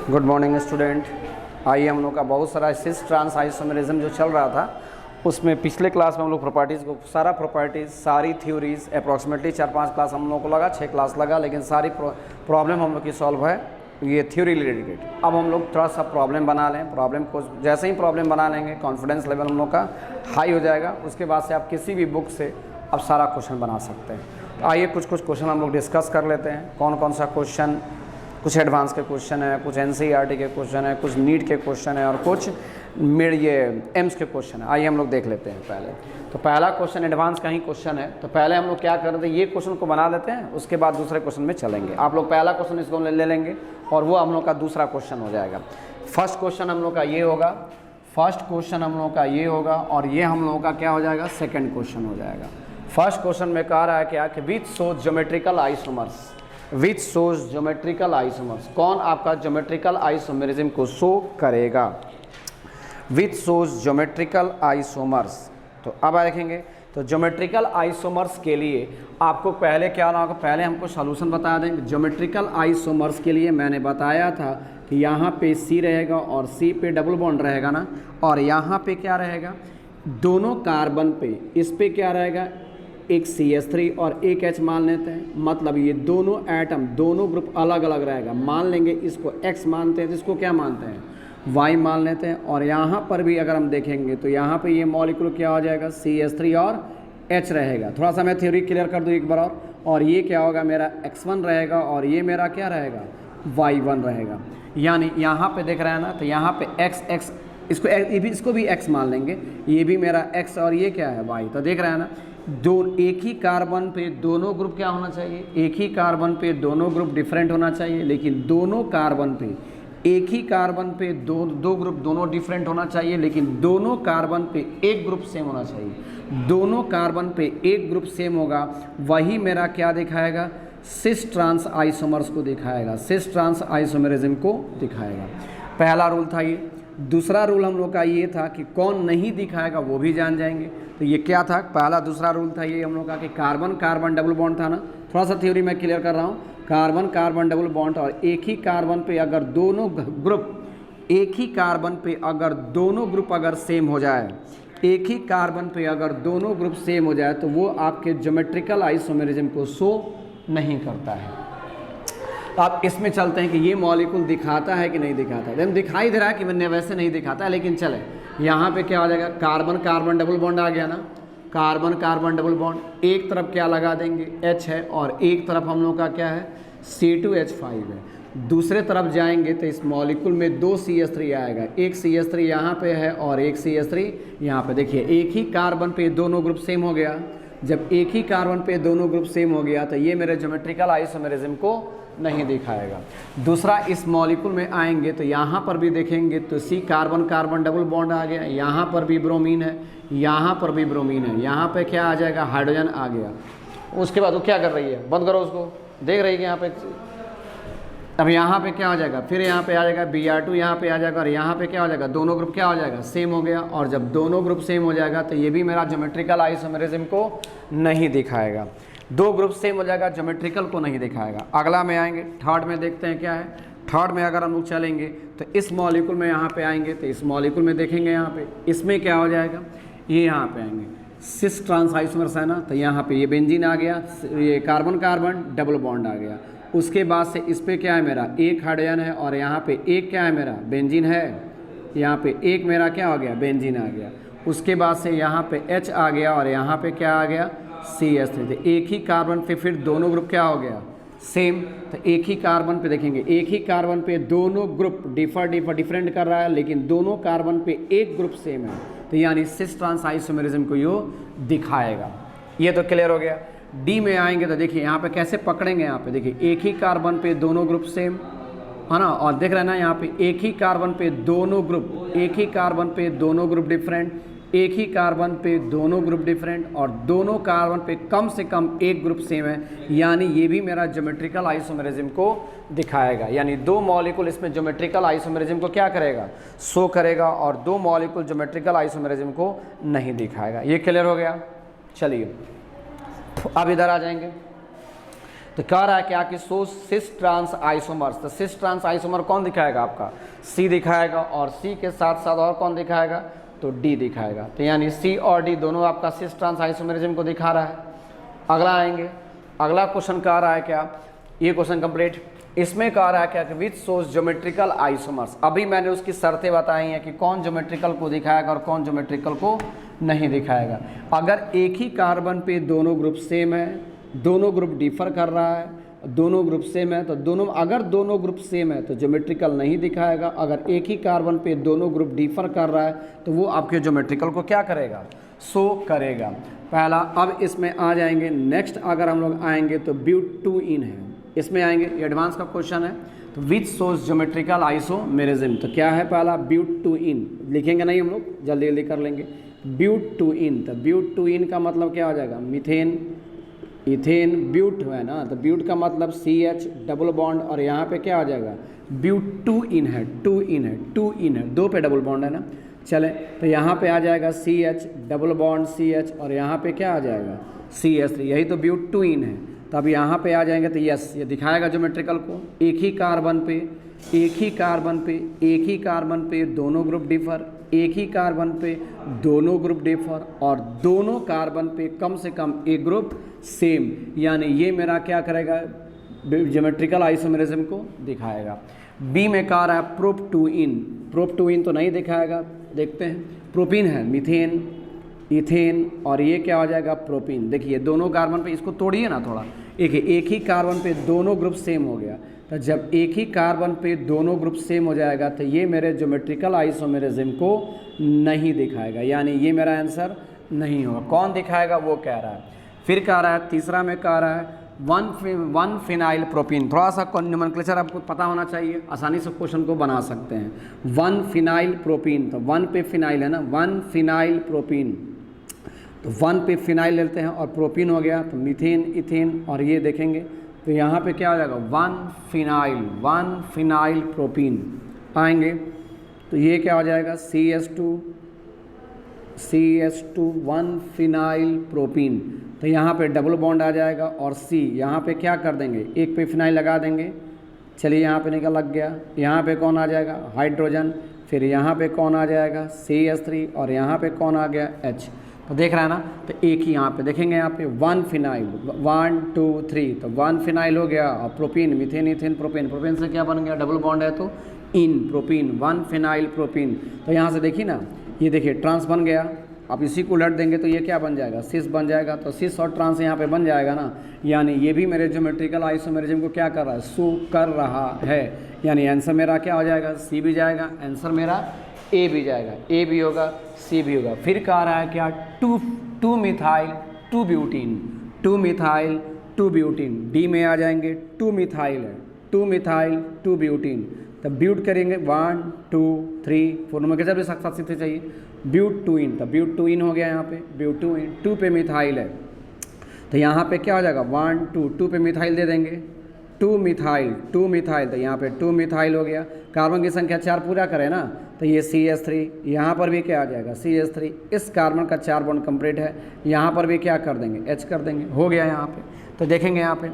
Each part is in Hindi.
Good morning student. आइए हम लोग का बहुत सारा सिस ट्रांस आइसोमेरिज्म जो चल रहा था उसमें पिछले क्लास में हम लोग प्रॉपर्टीज़ को सारा प्रॉपर्टीज़ सारी थ्योरीज अप्रॉक्सीमेटली 4-5 क्लास हम लोग को लगा, 6 क्लास लगा, लेकिन सारी प्रॉब्लम हम लोग की सॉल्व है ये थ्योरी रिलेटेड। अब हम लोग थोड़ा सा प्रॉब्लम बना लें। प्रॉब्लम को जैसे ही प्रॉब्लम बना लेंगे कॉन्फिडेंस लेवल हम लोग का हाई हो जाएगा। उसके बाद से आप किसी भी बुक से अब सारा क्वेश्चन बना सकते हैं। तो आइए कुछ क्वेश्चन हम लोग डिस्कस कर लेते हैं। कौन कौन सा क्वेश्चन, कुछ एडवांस के क्वेश्चन है, कुछ एनसीईआरटी के क्वेश्चन है, कुछ नीट के क्वेश्चन है और कुछ ये एम्स के क्वेश्चन है। आइए हम लोग देख लेते हैं पहले। तो पहला क्वेश्चन एडवांस का ही क्वेश्चन है, तो पहले हम लोग क्या कर रहे थे, ये क्वेश्चन को बना लेते हैं, उसके बाद दूसरे क्वेश्चन में चलेंगे। आप लोग पहला क्वेश्चन इसको ले लेंगे और वो हम लोग का दूसरा क्वेश्चन हो जाएगा। फर्स्ट क्वेश्चन हम लोग का ये होगा, फर्स्ट क्वेश्चन हम लोग का ये होगा और ये हम लोगों का क्या हो जाएगा, सेकेंड क्वेश्चन हो जाएगा। फर्स्ट क्वेश्चन में कह रहा है क्या कि which shows geometrical isomers, which shows geometrical isomers, कौन आपका ज्योमेट्रिकल आइसोमेरिज्म को शो करेगा, विच शोज ज्योमेट्रिकल आइसोमर्स। तो अब देखेंगे तो ज्योमेट्रिकल आइसोमर्स के लिए आपको पहले क्या होगा, पहले हमको सॉल्यूशन बता देंगे। ज्योमेट्रिकल आइसोमर्स के लिए मैंने बताया था कि यहाँ पे C रहेगा और C पे डबल बॉन्ड रहेगा ना, और यहाँ पे क्या रहेगा, दोनों कार्बन पे इस पे क्या रहेगा, एक CH3 और एक H मान लेते हैं। मतलब ये दोनों एटम, दोनों ग्रुप अलग अलग रहेगा। मान लेंगे इसको X मानते हैं तो इसको क्या मानते हैं, Y मान लेते हैं। और यहाँ पर भी अगर हम देखेंगे तो यहाँ पे ये मॉलिक्यूल क्या हो जाएगा, CH3 और H रहेगा। थोड़ा सा मैं थ्योरी क्लियर कर दूँ एक बार और ये क्या होगा, मेरा X1 रहेगा और ये मेरा क्या रहेगा, Y1 रहेगा। यानी यहाँ पे देख रहे हैं ना, तो यहाँ पे X इसको भी X मान लेंगे, ये भी मेरा X और ये क्या है, Y। तो देख रहे हैं ना, एक ही कार्बन पे दोनों ग्रुप क्या होना चाहिए, एक ही कार्बन पे दोनों ग्रुप डिफरेंट होना चाहिए, लेकिन दोनों कार्बन पे एक ही कार्बन पे दो ग्रुप दोनों डिफरेंट होना चाहिए, लेकिन दोनों कार्बन पे एक ग्रुप सेम होना चाहिए। दोनों कार्बन पे एक ग्रुप सेम होगा, वही मेरा क्या दिखाएगा, सिस ट्रांस आइसोमर्स को दिखाएगा, सिस ट्रांस आइसोमेरिज्म को दिखाएगा। पहला रूल था ये। दूसरा रूल हम लोग का ये था कि कौन नहीं दिखाएगा वो भी जान जाएंगे। तो ये क्या था, पहला दूसरा रूल था ये हम लोग का कि कार्बन कार्बन डबल बॉन्ड था ना, थोड़ा सा थ्योरी मैं क्लियर कर रहा हूँ। कार्बन कार्बन डबल बॉन्ड और एक ही कार्बन पे अगर दोनों ग्रुप, एक ही कार्बन पे अगर दोनों ग्रुप अगर सेम हो जाए, एक ही कार्बन पे अगर दोनों ग्रुप सेम हो जाए तो वो आपके ज्योमेट्रिकल आइसोमेरिज्म को शो नहीं करता है। तो आप इसमें चलते हैं कि ये मॉलिक्यूल दिखाता है कि नहीं दिखाता है। दिखाई दे रहा है कि मैंने वैसे नहीं दिखाता है, लेकिन चले यहाँ पे क्या हो जाएगा, कार्बन कार्बन डबल बॉन्ड आ गया ना, कार्बन कार्बन डबल बॉन्ड, एक तरफ क्या लगा देंगे, H है और एक तरफ हम लोग का क्या है, C2H5 है। दूसरे तरफ जाएंगे तो इस मॉलिक्यूल में 2 CH3 आएगा, एक CH3 यहाँ पे है और एक CH3 यहाँ पे। देखिए एक ही कार्बन पे दोनों ग्रुप सेम हो गया। जब एक ही कार्बन पे दोनों ग्रुप सेम हो गया तो ये मेरे ज्योमेट्रिकल आइसोमेरिज्म को नहीं दिखाएगा। दूसरा, इस मॉलिक्यूल में आएंगे तो यहाँ पर भी देखेंगे तो C carbon carbon double bond आ गया, यहाँ पर भी ब्रोमीन है, यहाँ पर भी ब्रोमीन है, यहाँ पे क्या आ जाएगा, हाइड्रोजन आ गया। उसके बाद वो क्या कर रही है, बंद करो उसको, देख रही है यहाँ पे। अब यहाँ पे क्या हो जाएगा, फिर यहाँ पे आ जाएगा Br2, यहाँ पे आ जाएगा और यहाँ पे क्या हो जाएगा, दोनों ग्रुप क्या हो जाएगा, सेम हो गया। और जब दोनों ग्रुप सेम हो जाएगा तो ये भी मेरा ज्योमेट्रिकल आइसोमेरिज्म को नहीं दिखाएगा। दो ग्रुप सेम हो जाएगा, ज्योमेट्रिकल को नहीं दिखाएगा। अगला में आएंगे, थर्ड में देखते हैं क्या है। थर्ड में अगर हम लोग चलेंगे तो इस मॉलिक्यूल में यहाँ पे आएंगे तो इस मॉलिक्यूल में देखेंगे यहाँ पे इसमें क्या हो जाएगा, ये यहाँ पे आएंगे सिस ट्रांस आइसोमर्स है ना, तो यहाँ पे ये बेंजीन आ गया, ये कार्बन कार्बन डबल बॉन्ड आ गया। उसके बाद से इस पे क्या है, मेरा एक हाइड्रोजन है और यहाँ पे एक क्या है, मेरा बेंजीन है, यहाँ पे एक मेरा क्या हो गया, बेंजीन आ गया। उसके बाद से यहाँ पे H आ गया और यहाँ पे क्या आ गया, CH3। तो एक ही कार्बन पे फिर दोनों ग्रुप क्या हो गया, सेम। तो एक ही कार्बन पे देखेंगे, एक ही कार्बन पे दोनों ग्रुप डिफरेंट कर रहा है, लेकिन दोनों कार्बन पे एक ग्रुप सेम है, तो यानी सिस ट्रांस आइसोमेरिज्म को यो दिखाएगा। ये तो क्लियर हो गया। डी में आएंगे तो देखिए यहाँ पे कैसे पकड़ेंगे, यहाँ पे देखिए एक ही कार्बन पे दोनों ग्रुप सेम है ना, और देख रहे हैं ना यहाँ पे एक ही कार्बन पे दोनों ग्रुप, एक ही कार्बन पे दोनों ग्रुप डिफरेंट, एक ही कार्बन पे दोनों ग्रुप डिफरेंट और दोनों कार्बन पे कम से कम एक ग्रुप सेम है, यानी ये भी मेरा ज्योमेट्रिकल आइसोमेरिज्म को दिखाएगा। यानी दो मॉलिक्यूल इसमें ज्योमेट्रिकल आइसोमेरिज्म को क्या करेगा, शो करेगा, और दो मॉलिक्यूल ज्योमेट्रिकल आइसोमेरिज्म को नहीं दिखाएगा। ये क्लियर हो गया। चलिए अब इधर आ जाएंगे। तो कह रहा है क्या कि सो सिस ट्रांस आइसोमर्स, तो सिस ट्रांस आइसोमर कौन दिखाएगा आपका, सी दिखाएगा, और सी के साथ साथ और कौन दिखाएगा, तो डी दिखाएगा। तो यानी सी और डी दोनों आपका सिस ट्रांस आइसोमेरिज्म को दिखा रहा है। अगला आएंगे, अगला क्वेश्चन कह रहा है क्या, ये क्वेश्चन कंप्लीट। इसमें कह रहा है क्या कि विच सोज ज्योमेट्रिकल आइसोमर्स। अभी मैंने उसकी शर्तें बताई हैं कि कौन ज्योमेट्रिकल को दिखाएगा और कौन ज्योमेट्रिकल को नहीं दिखाएगा। अगर एक ही कार्बन पे दोनों ग्रुप सेम है, दोनों ग्रुप डिफर कर रहा है, दोनों ग्रुप सेम है, तो दोनों, अगर दोनों ग्रुप सेम है तो ज्योमेट्रिकल नहीं दिखाएगा। अगर एक ही कार्बन पे दोनों ग्रुप डिफर कर रहा है तो वो आपके ज्योमेट्रिकल को क्या करेगा, शो करेगा। पहला, अब इसमें आ जाएंगे नेक्स्ट, अगर हम लोग आएंगे तो ब्यूट टू इन है, इसमें आएंगे, एडवांस का क्वेश्चन है। तो विच सोज ज्योमेट्रिकल आइसोमेरिज्म, तो क्या है पहला, ब्यूट टू इन। लिखेंगे नहीं हम लोग, जल्दी जल्दी कर लेंगे। ब्यूट टू इन, तो ब्यूट टू इन का मतलब क्या हो जाएगा, मीथेन इथेन ब्यूट है ना, तो ब्यूट का मतलब CH डबल बॉन्ड, और यहाँ पे क्या आ जाएगा, ब्यूट टू इन है, टू इन है, टू इन है, दो पे डबल बॉन्ड है ना। चले, तो यहाँ पे आ जाएगा CH डबल बॉन्ड CH, और यहाँ पे क्या आ जाएगा CH3, यही तो ब्यूट टू इन है। तो अब यहाँ पे आ जाएंगे तो यस, ये दिखाएगा ज्योमेट्रिकल को। एक ही कार्बन पे, एक ही कार्बन पे, एक ही कार्बन पे दोनों ग्रुप डिफर, एक ही कार्बन पे दोनों ग्रुप डिफर, और दोनों कार्बन पे कम से कम एक ग्रुप सेम, यानी ये मेरा क्या करेगा, ज्योमेट्रिकल आइसोमेरिज्म को दिखाएगा। बी में कह रहा है prop two yne, prop two yne तो नहीं दिखाएगा, देखते हैं। प्रोपीन है, मीथेन इथेन, और ये क्या हो जाएगा, प्रोपीन। देखिए दोनों कार्बन पे, इसको तोड़िए ना थोड़ा, एक ही कार्बन पे दोनों ग्रुप सेम हो गया। तो जब एक ही कार्बन पे दोनों ग्रुप सेम हो जाएगा तो ये मेरे ज्योमेट्रिकल आइसोमेरिज्म को नहीं दिखाएगा, यानी ये मेरा आंसर नहीं होगा। कौन दिखाएगा वो कह रहा है। फिर कह रहा है, तीसरा में कह रहा है वन फिनाइल प्रोपीन। थोड़ा सा नोमेनक्लेचर आपको पता होना चाहिए, आसानी से क्वेश्चन को बना सकते हैं। वन फिनाइल प्रोपीन, तो वन पे फिनाइल है ना, वन फिनाइल प्रोपीन, तो वन पे फिनाइल लेते हैं और प्रोपीन हो गया, तो मीथेन इथेन, और ये देखेंगे तो यहाँ पे क्या हो जाएगा, वन फिनाइल प्रोपीन आएंगे, तो ये क्या हो जाएगा, CS2 वन फिनाइल प्रोपीन। तो यहाँ पे डबल बॉन्ड आ जाएगा, और C यहाँ पे क्या कर देंगे, एक पे फिनाइल लगा देंगे। चलिए यहाँ पे निकल लग गया, यहाँ पे कौन आ जाएगा, हाइड्रोजन, फिर यहाँ पे कौन आ जाएगा, CS3, और यहाँ पे कौन आ गया, H। तो देख रहा है ना, तो एक ही यहाँ पे देखेंगे, यहाँ पे वन फिनाइल, 1 2 3, तो वन फिनाइल हो गया, और propene, methane ethane propane, propane से क्या बन गया, डबल बॉन्ड है तो इन प्रोपीन, वन फिनाइल प्रोपीन। तो यहाँ से देखिए ना, ये देखिए ट्रांस बन गया, आप इसी को उलट देंगे तो ये क्या बन जाएगा, सिस बन जाएगा। तो सिस और ट्रांस यहाँ पे बन जाएगा ना, यानी ये भी मेरे ज्योमेट्रिकल आइसोमेरिज्म को क्या कर रहा है, शो कर रहा है। यानी आंसर मेरा क्या हो जाएगा, सी भी जाएगा, आंसर मेरा ए भी जाएगा, ए भी होगा, सी भी होगा। फिर कह रहा है क्या, two methyl to butene, two methyl to butene, D में आ जाएंगे, टू मिथाइल है, टू मिथाइल टू ब्यूटीन। तब ब्यूट करेंगे 1 2 3 4 नंबर के जब भी साथ चाहिए, ब्यूट टू इन, तब ब्यूट टू इन हो गया, यहाँ पे ब्यूट टू इन, 2 पे मिथाइल है, तो यहाँ पे क्या हो जाएगा 1 2, 2 पे मिथाइल दे देंगे, 2 मिथाइल, तो यहाँ पे 2 मिथाइल हो गया। कार्बन की संख्या 4 पूरा करें ना, तो ये CH3, यहाँ पर भी क्या आ जाएगा, CH3, इस कार्बन का 4 बॉन्ड कंप्लीट है, यहाँ पर भी क्या कर देंगे, H कर देंगे, हो गया यहाँ पे। तो देखेंगे यहाँ पे,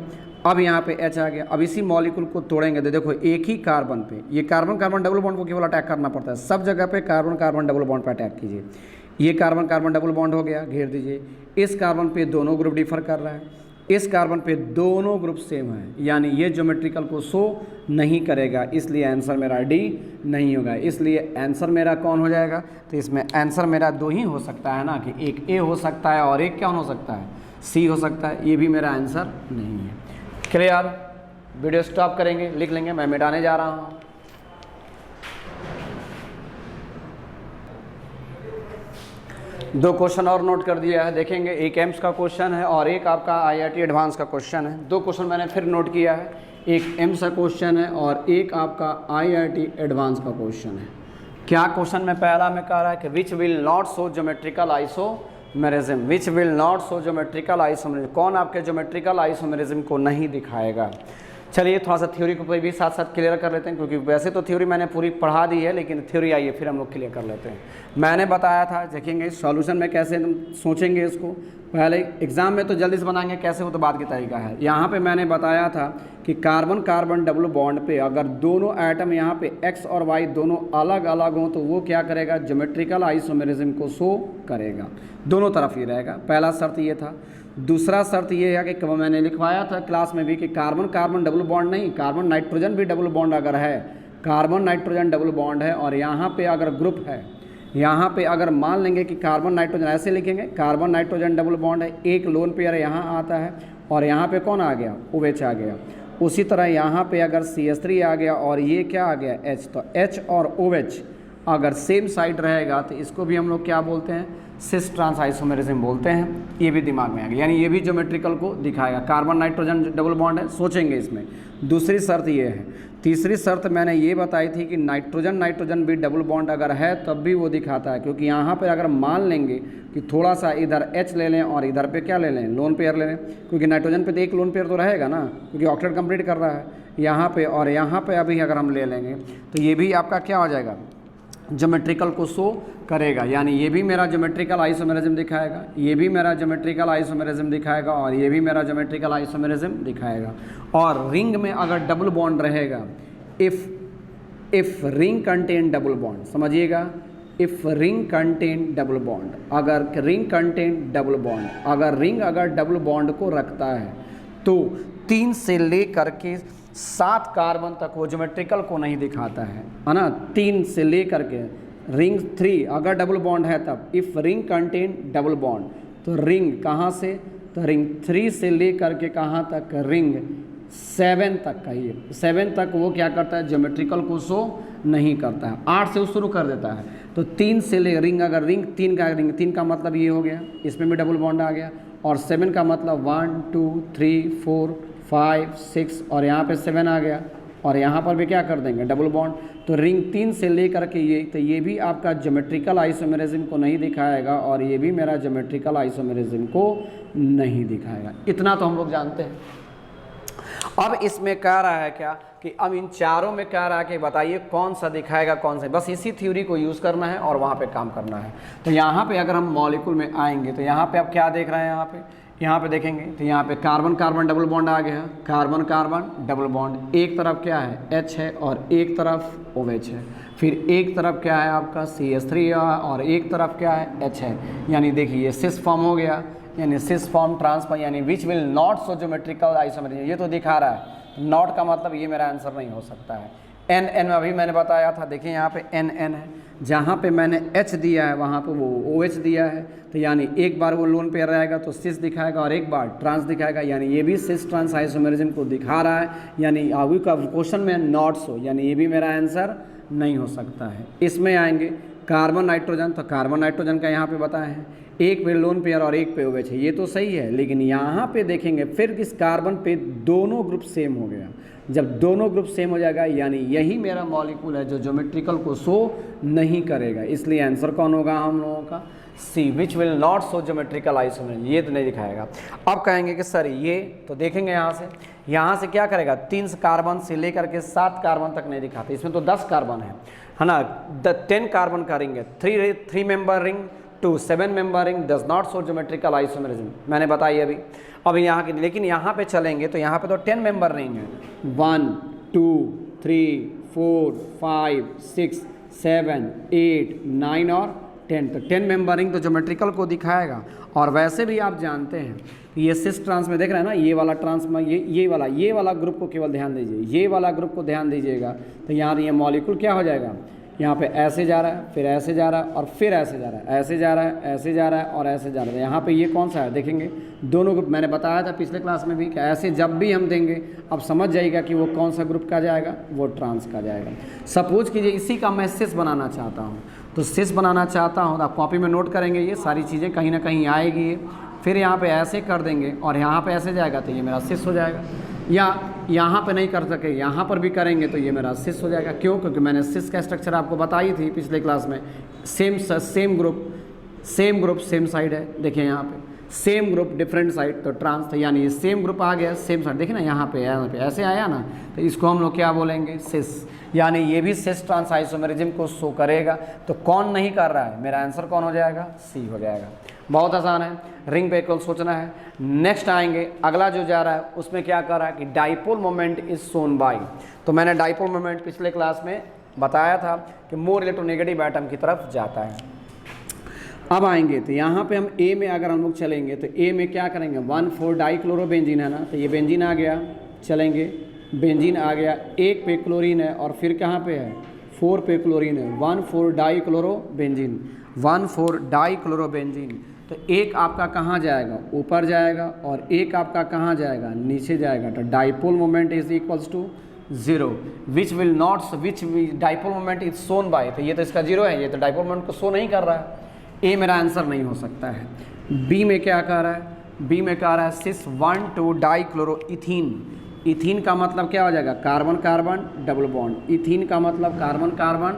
अब यहाँ पे H आ गया। अब इसी मॉलिक्यूल को तोड़ेंगे तो देखो, एक ही कार्बन पे, ये कार्बन कार्बन डबल बॉन्ड को केवल अटैक करना पड़ता है, सब जगह पे कार्बन कार्बन डबल बॉन्ड पे अटैक कीजिए। ये कार्बन कार्बन डबल बॉन्ड हो गया, घेर दीजिए। इस कार्बन पे दोनों ग्रुप डिफर कर रहा है, इस कार्बन पे दोनों ग्रुप सेम है, यानी ये ज्योमेट्रिकल को शो नहीं करेगा, इसलिए आंसर मेरा डी नहीं होगा। इसलिए आंसर मेरा कौन हो जाएगा, तो इसमें आंसर मेरा 2 ही हो सकता है ना, कि एक ए हो सकता है और एक क्या हो सकता है, सी हो सकता है। ये भी मेरा आंसर नहीं है। क्लियर, वीडियो स्टॉप करेंगे, लिख लेंगे, मैं मिटाने जा रहा हूँ। दो क्वेश्चन और नोट कर दिया है, देखेंगे, एक एम्स का क्वेश्चन है और एक आपका IIT एडवांस का क्वेश्चन है। 2 क्वेश्चन मैंने फिर नोट किया है, एक एम्स का क्वेश्चन है और एक आपका IIT एडवांस का क्वेश्चन है। क्या क्वेश्चन में पहला में कह रहा है कि विच will not show geometrical isomerism, which will not show geometrical isomerism, कौन आपके ज्योमेट्रिकल आइसोमेरिज्म को नहीं दिखाएगा। चलिए थोड़ा सा थ्योरी को भी साथ साथ क्लियर कर लेते हैं, क्योंकि वैसे तो थ्योरी मैंने पूरी पढ़ा दी है, लेकिन थ्योरी आइए फिर हम लोग क्लियर कर लेते हैं। मैंने बताया था, देखेंगे सॉल्यूशन में कैसे हम सोचेंगे इसको, पहले एग्जाम में तो जल्दी से बनाएंगे कैसे, वो तो बात की तरीका है। यहाँ पे मैंने बताया था कि कार्बन कार्बन डबल बॉन्ड पे अगर दोनों एटम यहाँ पे एक्स और वाई दोनों अलग अलग हों तो वो क्या करेगा, ज्योमेट्रिकल आइसोमेरिज्म को शो करेगा, दोनों तरफ ही रहेगा। पहला शर्त ये था। दूसरा शर्त ये है कि मैंने लिखवाया था क्लास में भी कि कार्बन कार्बन डबल बॉन्ड नहीं, कार्बन नाइट्रोजन भी डबल बॉन्ड अगर है, कार्बन नाइट्रोजन डबल बॉन्ड है और यहाँ पे अगर ग्रुप है, यहाँ पे अगर मान लेंगे कि कार्बन नाइट्रोजन, ऐसे लिखेंगे कार्बन नाइट्रोजन डबल बॉन्ड है, एक लोन पेयर यहाँ आता है और यहाँ पे कौन आ गया, OH आ गया। उसी तरह यहाँ पे अगर CH3 आ गया और ये क्या आ गया, H, तो H और OH अगर सेम साइड रहेगा तो इसको भी हम लोग क्या बोलते हैं, सिस ट्रांस आइसोमेरिज्म बोलते हैं। ये भी दिमाग में आ गया, यानी ये भी ज्योमेट्रिकल को दिखाएगा। कार्बन नाइट्रोजन डबल बॉन्ड है, सोचेंगे इसमें। दूसरी शर्त ये है। तीसरी शर्त मैंने ये बताई थी कि नाइट्रोजन नाइट्रोजन भी डबल बॉन्ड अगर है तब भी वो दिखाता है, क्योंकि यहाँ पे अगर मान लेंगे कि थोड़ा सा इधर H ले लें और इधर पे क्या ले लें, लोन पेयर ले लें, क्योंकि नाइट्रोजन पे तो एक लोन पेयर तो रहेगा ना, क्योंकि ऑक्टेट कंप्लीट कर रहा है यहाँ पे, और यहाँ पे अभी अगर हम ले लेंगे तो ये भी आपका क्या हो जाएगा, ज्योमेट्रिकल को शो करेगा। यानी ये भी मेरा ज्योमेट्रिकल आइसोमेरिज्म दिखाएगा, ये भी मेरा ज्योमेट्रिकल आइसोमेरिज्म दिखाएगा और ये भी मेरा ज्योमेट्रिकल आइसोमेरिज्म दिखाएगा। और रिंग में अगर डबल बॉन्ड रहेगा, if ring contain double bond, समझिएगा, if ring contain double bond, अगर रिंग कंटेन डबल बॉन्ड, अगर रिंग अगर डबल बॉन्ड को रखता है तो 3 से लेकर के 7 कार्बन तक वो ज्योमेट्रिकल को नहीं दिखाता है ना। 3 से लेकर के रिंग 3 अगर डबल बॉन्ड है तब, if ring contain double bond, तो रिंग कहाँ से, तो रिंग 3 से लेकर के कहाँ तक, रिंग 7 तक का ही, 7 तक वो क्या करता है, ज्योमेट्रिकल को शो नहीं करता है। 8 से वो शुरू कर देता है। तो 3 से ले रिंग, अगर रिंग 3 का मतलब ये हो गया, इसमें भी डबल बॉन्ड आ गया, और 7 का मतलब 1 2 3 4 5 6 और यहाँ पे 7 आ गया, और यहाँ पर भी क्या कर देंगे, डबल बॉन्ड। तो रिंग 3 से लेकर के ये, तो ये भी आपका ज्योमेट्रिकल आइसोमेरिज्म को नहीं दिखाएगा और ये भी मेरा ज्योमेट्रिकल आइसोमेरिज्म को नहीं दिखाएगा। इतना तो हम लोग जानते हैं। अब इसमें कह रहा है क्या कि अब इन चारों में कह रहा है कि बताइए कौन सा दिखाएगा कौन सा, बस इसी थ्योरी को यूज़ करना है और वहाँ पे काम करना है। तो यहाँ पे अगर हम मॉलिक्यूल में आएंगे तो यहाँ पे आप क्या देख रहे हैं, यहाँ पे देखेंगे तो यहाँ पे कार्बन कार्बन डबल बॉन्ड आ गया, कार्बन कार्बन डबल बॉन्ड, एक तरफ क्या है, H है और एक तरफ OH है, फिर एक तरफ क्या है आपका CH3 है और एक तरफ क्या है, H है। यानी देखिए ये सिस फॉर्म हो गया, यानी सिस फॉर्म ट्रांसफर, यानी विच will not so geometrical isomerism, ये तो दिखा रहा है। नॉट का मतलब ये मेरा आंसर नहीं हो सकता है। NN में अभी मैंने बताया था, देखिए यहाँ पे NN है, जहाँ पे मैंने H दिया है वहाँ पे वो OH दिया है, तो यानी एक बार वो लोन पेयर रहेगा तो सिस दिखाएगा और एक बार ट्रांस दिखाएगा, यानी ये भी सिस ट्रांस आइसोमेरिज्म को दिखा रहा है। यानी अभी का क्वेश्चन में नॉट सो, यानी ये भी मेरा आंसर नहीं हो सकता है। इसमें आएंगे कार्बन नाइट्रोजन, तो कार्बन नाइट्रोजन का यहाँ पे बताए हैं, एक पे लोन पेयर और एक पे OH है, ये तो सही है, लेकिन यहाँ पे देखेंगे फिर इस कार्बन पे दोनों ग्रुप सेम हो गया। जब दोनों ग्रुप सेम हो जाएगा यानी यही मेरा मॉलिक्यूल है जो ज्योमेट्रिकल को शो नहीं करेगा, इसलिए आंसर कौन होगा हम लोगों का, C, which will not show geometrical isomerism, ये तो नहीं दिखाएगा। अब कहेंगे कि सर ये तो देखेंगे यहाँ से क्या करेगा, 3 कार्बन से लेकर के 7 कार्बन तक नहीं दिखाते, इसमें तो 10 कार्बन है ना, 10 कार्बन का रिंग है, 3 member ring to 7 member ring does not show geometrical isomerism, मैंने बताई अभी यहाँ की। लेकिन यहाँ पे चलेंगे तो यहाँ पे तो 10 मेंबर रिंग है, 1 2 3 4 5 6 7 8 9 और 10, तो 10 मेंबर रिंग तो ज्योमेट्रिकल को दिखाएगा। और वैसे भी आप जानते हैं कि ये सिस ट्रांस में देख रहे हैं ना, ये वाला ट्रांस में ये वाला ग्रुप को केवल ध्यान दीजिए, ये वाला ग्रुप को ध्यान दीजिएगा, तो यहाँ ये मॉलिक्यूल क्या हो जाएगा, यहाँ पे ऐसे जा रहा है, फिर ऐसे जा रहा है और फिर ऐसे जा रहा है, ऐसे जा रहा है, ऐसे जा रहा है और ऐसे जा रहा है। यहाँ पे ये कौन सा है देखेंगे, दोनों ग्रुप, मैंने बताया था पिछले क्लास में भी कि ऐसे जब भी हम देंगे अब समझ जाइएगा कि वो कौन सा ग्रुप का जाएगा, वो ट्रांस का जाएगा। सपोज कीजिए इसी का मैं सिस बनाना चाहता हूँ, तो सिस बनाना चाहता हूँ तो आप कॉपी में नोट करेंगे, ये सारी चीज़ें कहीं ना कहीं आएगी। फिर यहाँ पे ऐसे कर देंगे और यहाँ पे ऐसे जाएगा तो ये मेरा सिस हो जाएगा, या यहाँ पे नहीं कर सके यहाँ पर भी करेंगे तो ये मेरा सिस हो जाएगा। क्यों, क्योंकि मैंने सिस का स्ट्रक्चर आपको बताई थी पिछले क्लास में, सेम ग्रुप सेम साइड है। देखिए यहाँ पे सेम ग्रुप डिफरेंट साइड, तो ट्रांस था, यानी ये सेम ग्रुप आ गया सेम साइड। देखिए ना यहाँ पे ऐसे आया ना, तो इसको हम लोग क्या बोलेंगे, सिस, यानी ये भी सिस ट्रांस आइसोमेरिज्म को शो करेगा। तो कौन नहीं कर रहा है, मेरा आंसर कौन हो जाएगा, सी हो जाएगा। बहुत आसान है, रिंग पे केवल सोचना है। नेक्स्ट आएंगे, अगला जो जा रहा है उसमें क्या कर रहा है कि dipole moment is shown by. तो मैंने डाइपोल मोमेंट पिछले क्लास में बताया था कि मोर इलेक्ट्रोनेगेटिव एटम की तरफ जाता है। अब आएंगे तो यहाँ पे हम ए में अगर हम लोग चलेंगे तो ए में क्या करेंगे, 1,4 डाइक्लोरोबेंजीन है ना, तो ये बेंजीन आ गया, चलेंगे बेंजीन आ गया, 1 पे क्लोरीन है और फिर कहाँ पे है, 4 पे क्लोरीन है, 1,4 डाइक्लोरोबेंजीन, 1,4 डाइक्लोरोबेंजीन। तो एक आपका कहाँ जाएगा, ऊपर जाएगा, और एक आपका कहाँ जाएगा, नीचे जाएगा। तो dipole moment is equals to 0 which will not which dipole moment is shown by. तो ये तो इसका 0 है, ये तो डाइपोल मोमेंट को शो नहीं कर रहा है। ए मेरा आंसर नहीं हो सकता है। बी में क्या कह रहा है, बी में कह रहा है सिस 1,2 डाइक्लोरोइथीन। इथीन का मतलब क्या हो जाएगा, carbon carbon double bond, ethene का मतलब कार्बन कार्बन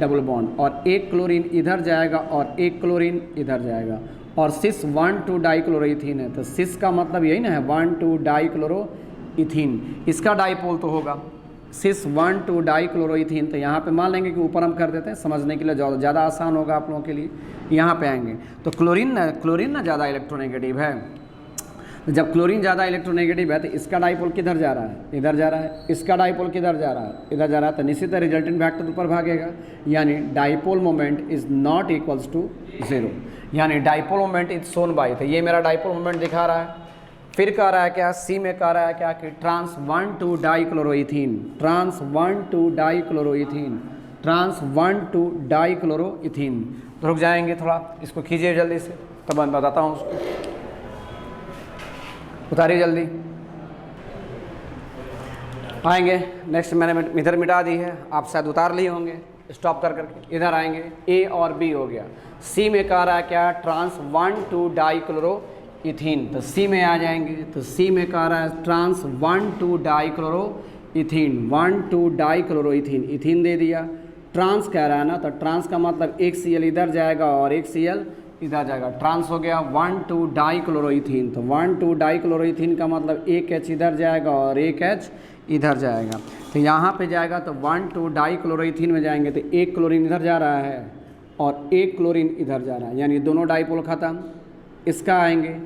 डबल बॉन्ड, और एक क्लोरीन इधर जाएगा और एक क्लोरीन इधर जाएगा, और सिस 1,2 डाइक्लोरोइथीन है। तो सिस का मतलब यही ना है, 1,2 डाइक्लोरोइथीन, इसका डाइपोल तो होगा सिस 1,2 डाइक्लोरोइथीन। तो यहाँ पे मान लेंगे कि ऊपर हम कर देते हैं, समझने के लिए ज़्यादा आसान होगा आप लोगों के लिए। यहाँ पे आएंगे तो क्लोरीन ना ज़्यादा इलेक्ट्रोनेगेटिव है। तो जब क्लोरीन ज़्यादा इलेक्ट्रोनेगेटिव है तो इसका डाइपोल किधर जा रहा है, इधर जा रहा है, इसका डाइपोल किधर जा रहा है, इधर जा रहा है। तो निश्चित रिजल्टेंट वेक्टर ऊपर भागेगा, यानी dipole moment is not equals to 0, यानी dipole moment is shown by. तो ये मेरा डाइपोल मोमेंट दिखा रहा है। फिर कह रहा है क्या, सी में कह रहा है क्या कि ट्रांस 1,2 डाइक्लोरोइथीन, ट्रांस 1,2 डाइक्लोरोइथीन, ट्रांस 1,2 डाइक्लोरोइथीन। तो रुक जाएंगे थोड़ा, इसको खींचिए जल्दी से, तब मैं बताता हूँ उसको, उतारिए जल्दी। आएंगे नेक्स्ट, मैंने इधर मिटा दी है, आप शायद उतार लिए होंगे स्टॉप कर करके। इधर आएंगे, ए और बी हो गया। सी में कह रहा है क्या, ट्रांस 1,2 डाइक्लोरोइथीन। तो सी में आ जाएंगे, तो सी में कह रहा है ट्रांस 1,2 डाइक्लोरोइथीन, 1,2 डाइक्लोरोइथीन, इथीन दे दिया। ट्रांस कह रहा है ना, तो ट्रांस का मतलब एक Cl इधर जाएगा और एक Cl इधर जाएगा, ट्रांस हो गया 1,2 डाइक्लोरोइथीन। तो 1,2 डाइक्लोरोइथीन का मतलब एक H इधर जाएगा और एक H इधर जाएगा। तो यहाँ पे जाएगा तो 1,2 डाइक्लोरोइथीन में जाएंगे तो एक क्लोरीन इधर जा रहा है और एक क्लोरीन इधर जा रहा है, यानी दोनों डाइपोल खत्म। इसका आएंगे,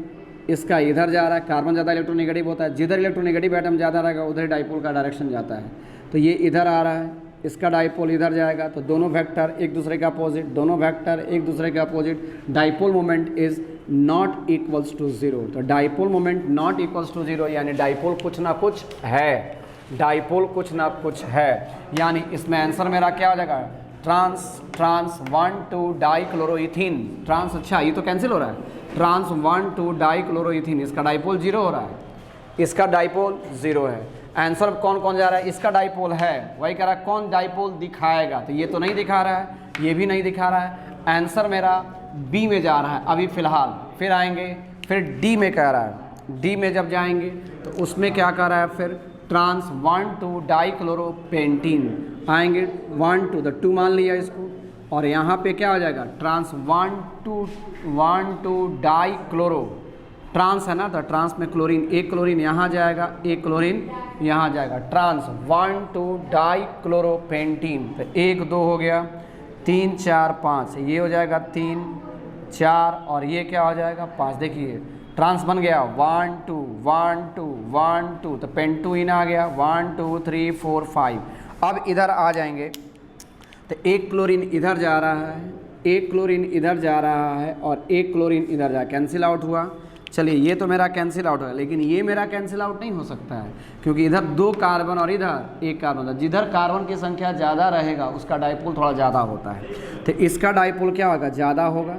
इसका इधर जा रहा है, कार्बन ज़्यादा इलेक्ट्रोनेगेटिव होता है, जिधर इलेक्ट्रोनेगेटिव एटम ज़्यादा रहेगा उधर डाइपोल का डायरेक्शन जाता है। तो ये इधर आ रहा है, इसका डाइपोल इधर जाएगा, तो दोनों वेक्टर एक दूसरे के अपोजिट, दोनों वेक्टर एक दूसरे के opposite, dipole moment is not equals to 0। तो dipole moment not equals to 0, यानी डाइपोल कुछ ना कुछ है, डाइपोल कुछ ना कुछ है, यानी इसमें आंसर मेरा क्या हो जाएगा, ट्रांस 1,2 डाइक्लोरोइथीन, ट्रांस, अच्छा ये तो कैंसिल हो रहा है, ट्रांस 1,2 डाइक्लोरोइथीन, इसका डाइपोल 0 हो रहा है, इसका डाइपोल 0 है। आंसर कौन कौन जा रहा है, इसका डाइपोल है, वही कह रहा है कौन डाइपोल दिखाएगा, तो ये तो नहीं दिखा रहा है, ये भी नहीं दिखा रहा है। आंसर मेरा बी में जा रहा है अभी फ़िलहाल। फिर आएंगे, फिर डी में कह रहा है, डी में जब जाएंगे तो उसमें क्या कह रहा है, फिर ट्रांस 1,2 डाइक्लोरोपेंटीन आएंगे, 1,2 तो 2 मान लिया इसको, और यहाँ पे क्या हो जाएगा, ट्रांस 1,2 डाइक्लोरो, ट्रांस है ना, तो ट्रांस में क्लोरीन, एक क्लोरीन यहाँ जाएगा, एक क्लोरीन यहाँ जाएगा, ट्रांस 1,2 डाइक्लोरोपेंटीन। तो 1 2 हो गया, 3 4 5, ये हो जाएगा 3 4 और ये क्या हो जाएगा 5। देखिए ट्रांस बन गया 1 2 1 2 1 2, तो पेंटूइन आ गया 1 2 3 4 5। अब इधर आ जाएंगे तो एक क्लोरीन इधर जा रहा है, एक क्लोरीन इधर जा रहा है और एक क्लोरीन इधर जा, कैंसिल आउट हुआ। चलिए ये तो मेरा कैंसिल आउट है, लेकिन ये मेरा कैंसिल आउट नहीं हो सकता है, क्योंकि इधर 2 कार्बन और इधर 1 कार्बन था, जिधर कार्बन की संख्या ज़्यादा रहेगा उसका डाइपोल थोड़ा ज़्यादा होता है। तो इसका डाइपोल क्या होगा, ज़्यादा होगा,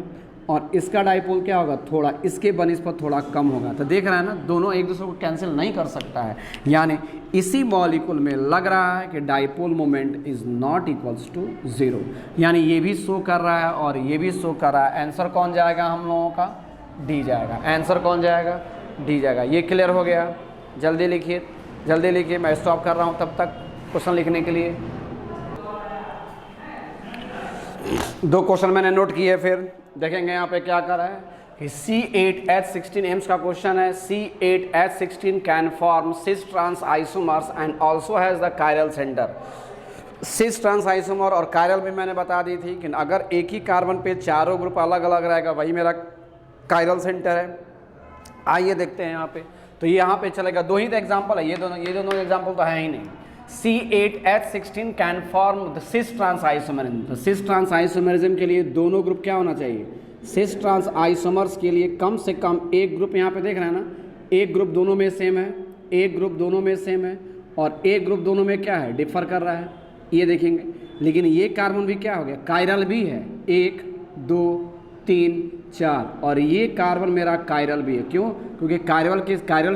और इसका डाइपोल क्या होगा, थोड़ा इसके बनिस्बत थोड़ा कम होगा। तो देख रहे हैं ना, दोनों एक दूसरे को कैंसिल नहीं कर सकता है, यानी इसी मॉलिक्यूल में लग रहा है कि dipole moment is not equals to 0, यानी ये भी शो कर रहा है और ये भी शो कर रहा है। आंसर कौन जाएगा हम लोगों का, डी जाएगा। आंसर कौन जाएगा, डी जाएगा। ये क्लियर हो गया, जल्दी लिखिए, जल्दी लिखिए, मैं स्टॉप कर रहा हूँ तब तक क्वेश्चन लिखने के लिए। 2 क्वेश्चन मैंने नोट किए, फिर देखेंगे यहाँ पे क्या कर रहा है। कि C8H16 एम्स का क्वेश्चन है, C8H16 can form cis trans isomers and also has the chiral centre. Cis trans isomer और कायरल भी मैंने बता दी थी कि अगर एक ही कार्बन पे चारों ग्रुप अलग अलग रहेगा वही मेरा कायरल सेंटर है। आइए देखते हैं यहाँ पे, तो यहाँ पे चलेगा, दो ही तो एग्जाम्पल है, ये दोनों एग्जाम्पल तो है ही नहीं। C8H16 can form the cis trans isomerism. तो सिस ट्रांस आइसोमरिज्म के लिए दोनों ग्रुप क्या होना चाहिए? सिस ट्रांस आइसोमर्स के लिए कम से कम एक ग्रुप, यहाँ पे देख रहे हैं ना, एक ग्रुप दोनों में सेम है, एक ग्रुप दोनों में सेम है, और एक ग्रुप दोनों में क्या है? डिफर कर रहा है, ये देखेंगे। लेकिन ये कार्बन भी क्या हो गया? कायरल भी है, 1 2 3 4, और ये कार्बन मेरा कायरल भी है। क्यों? क्योंकि कायरल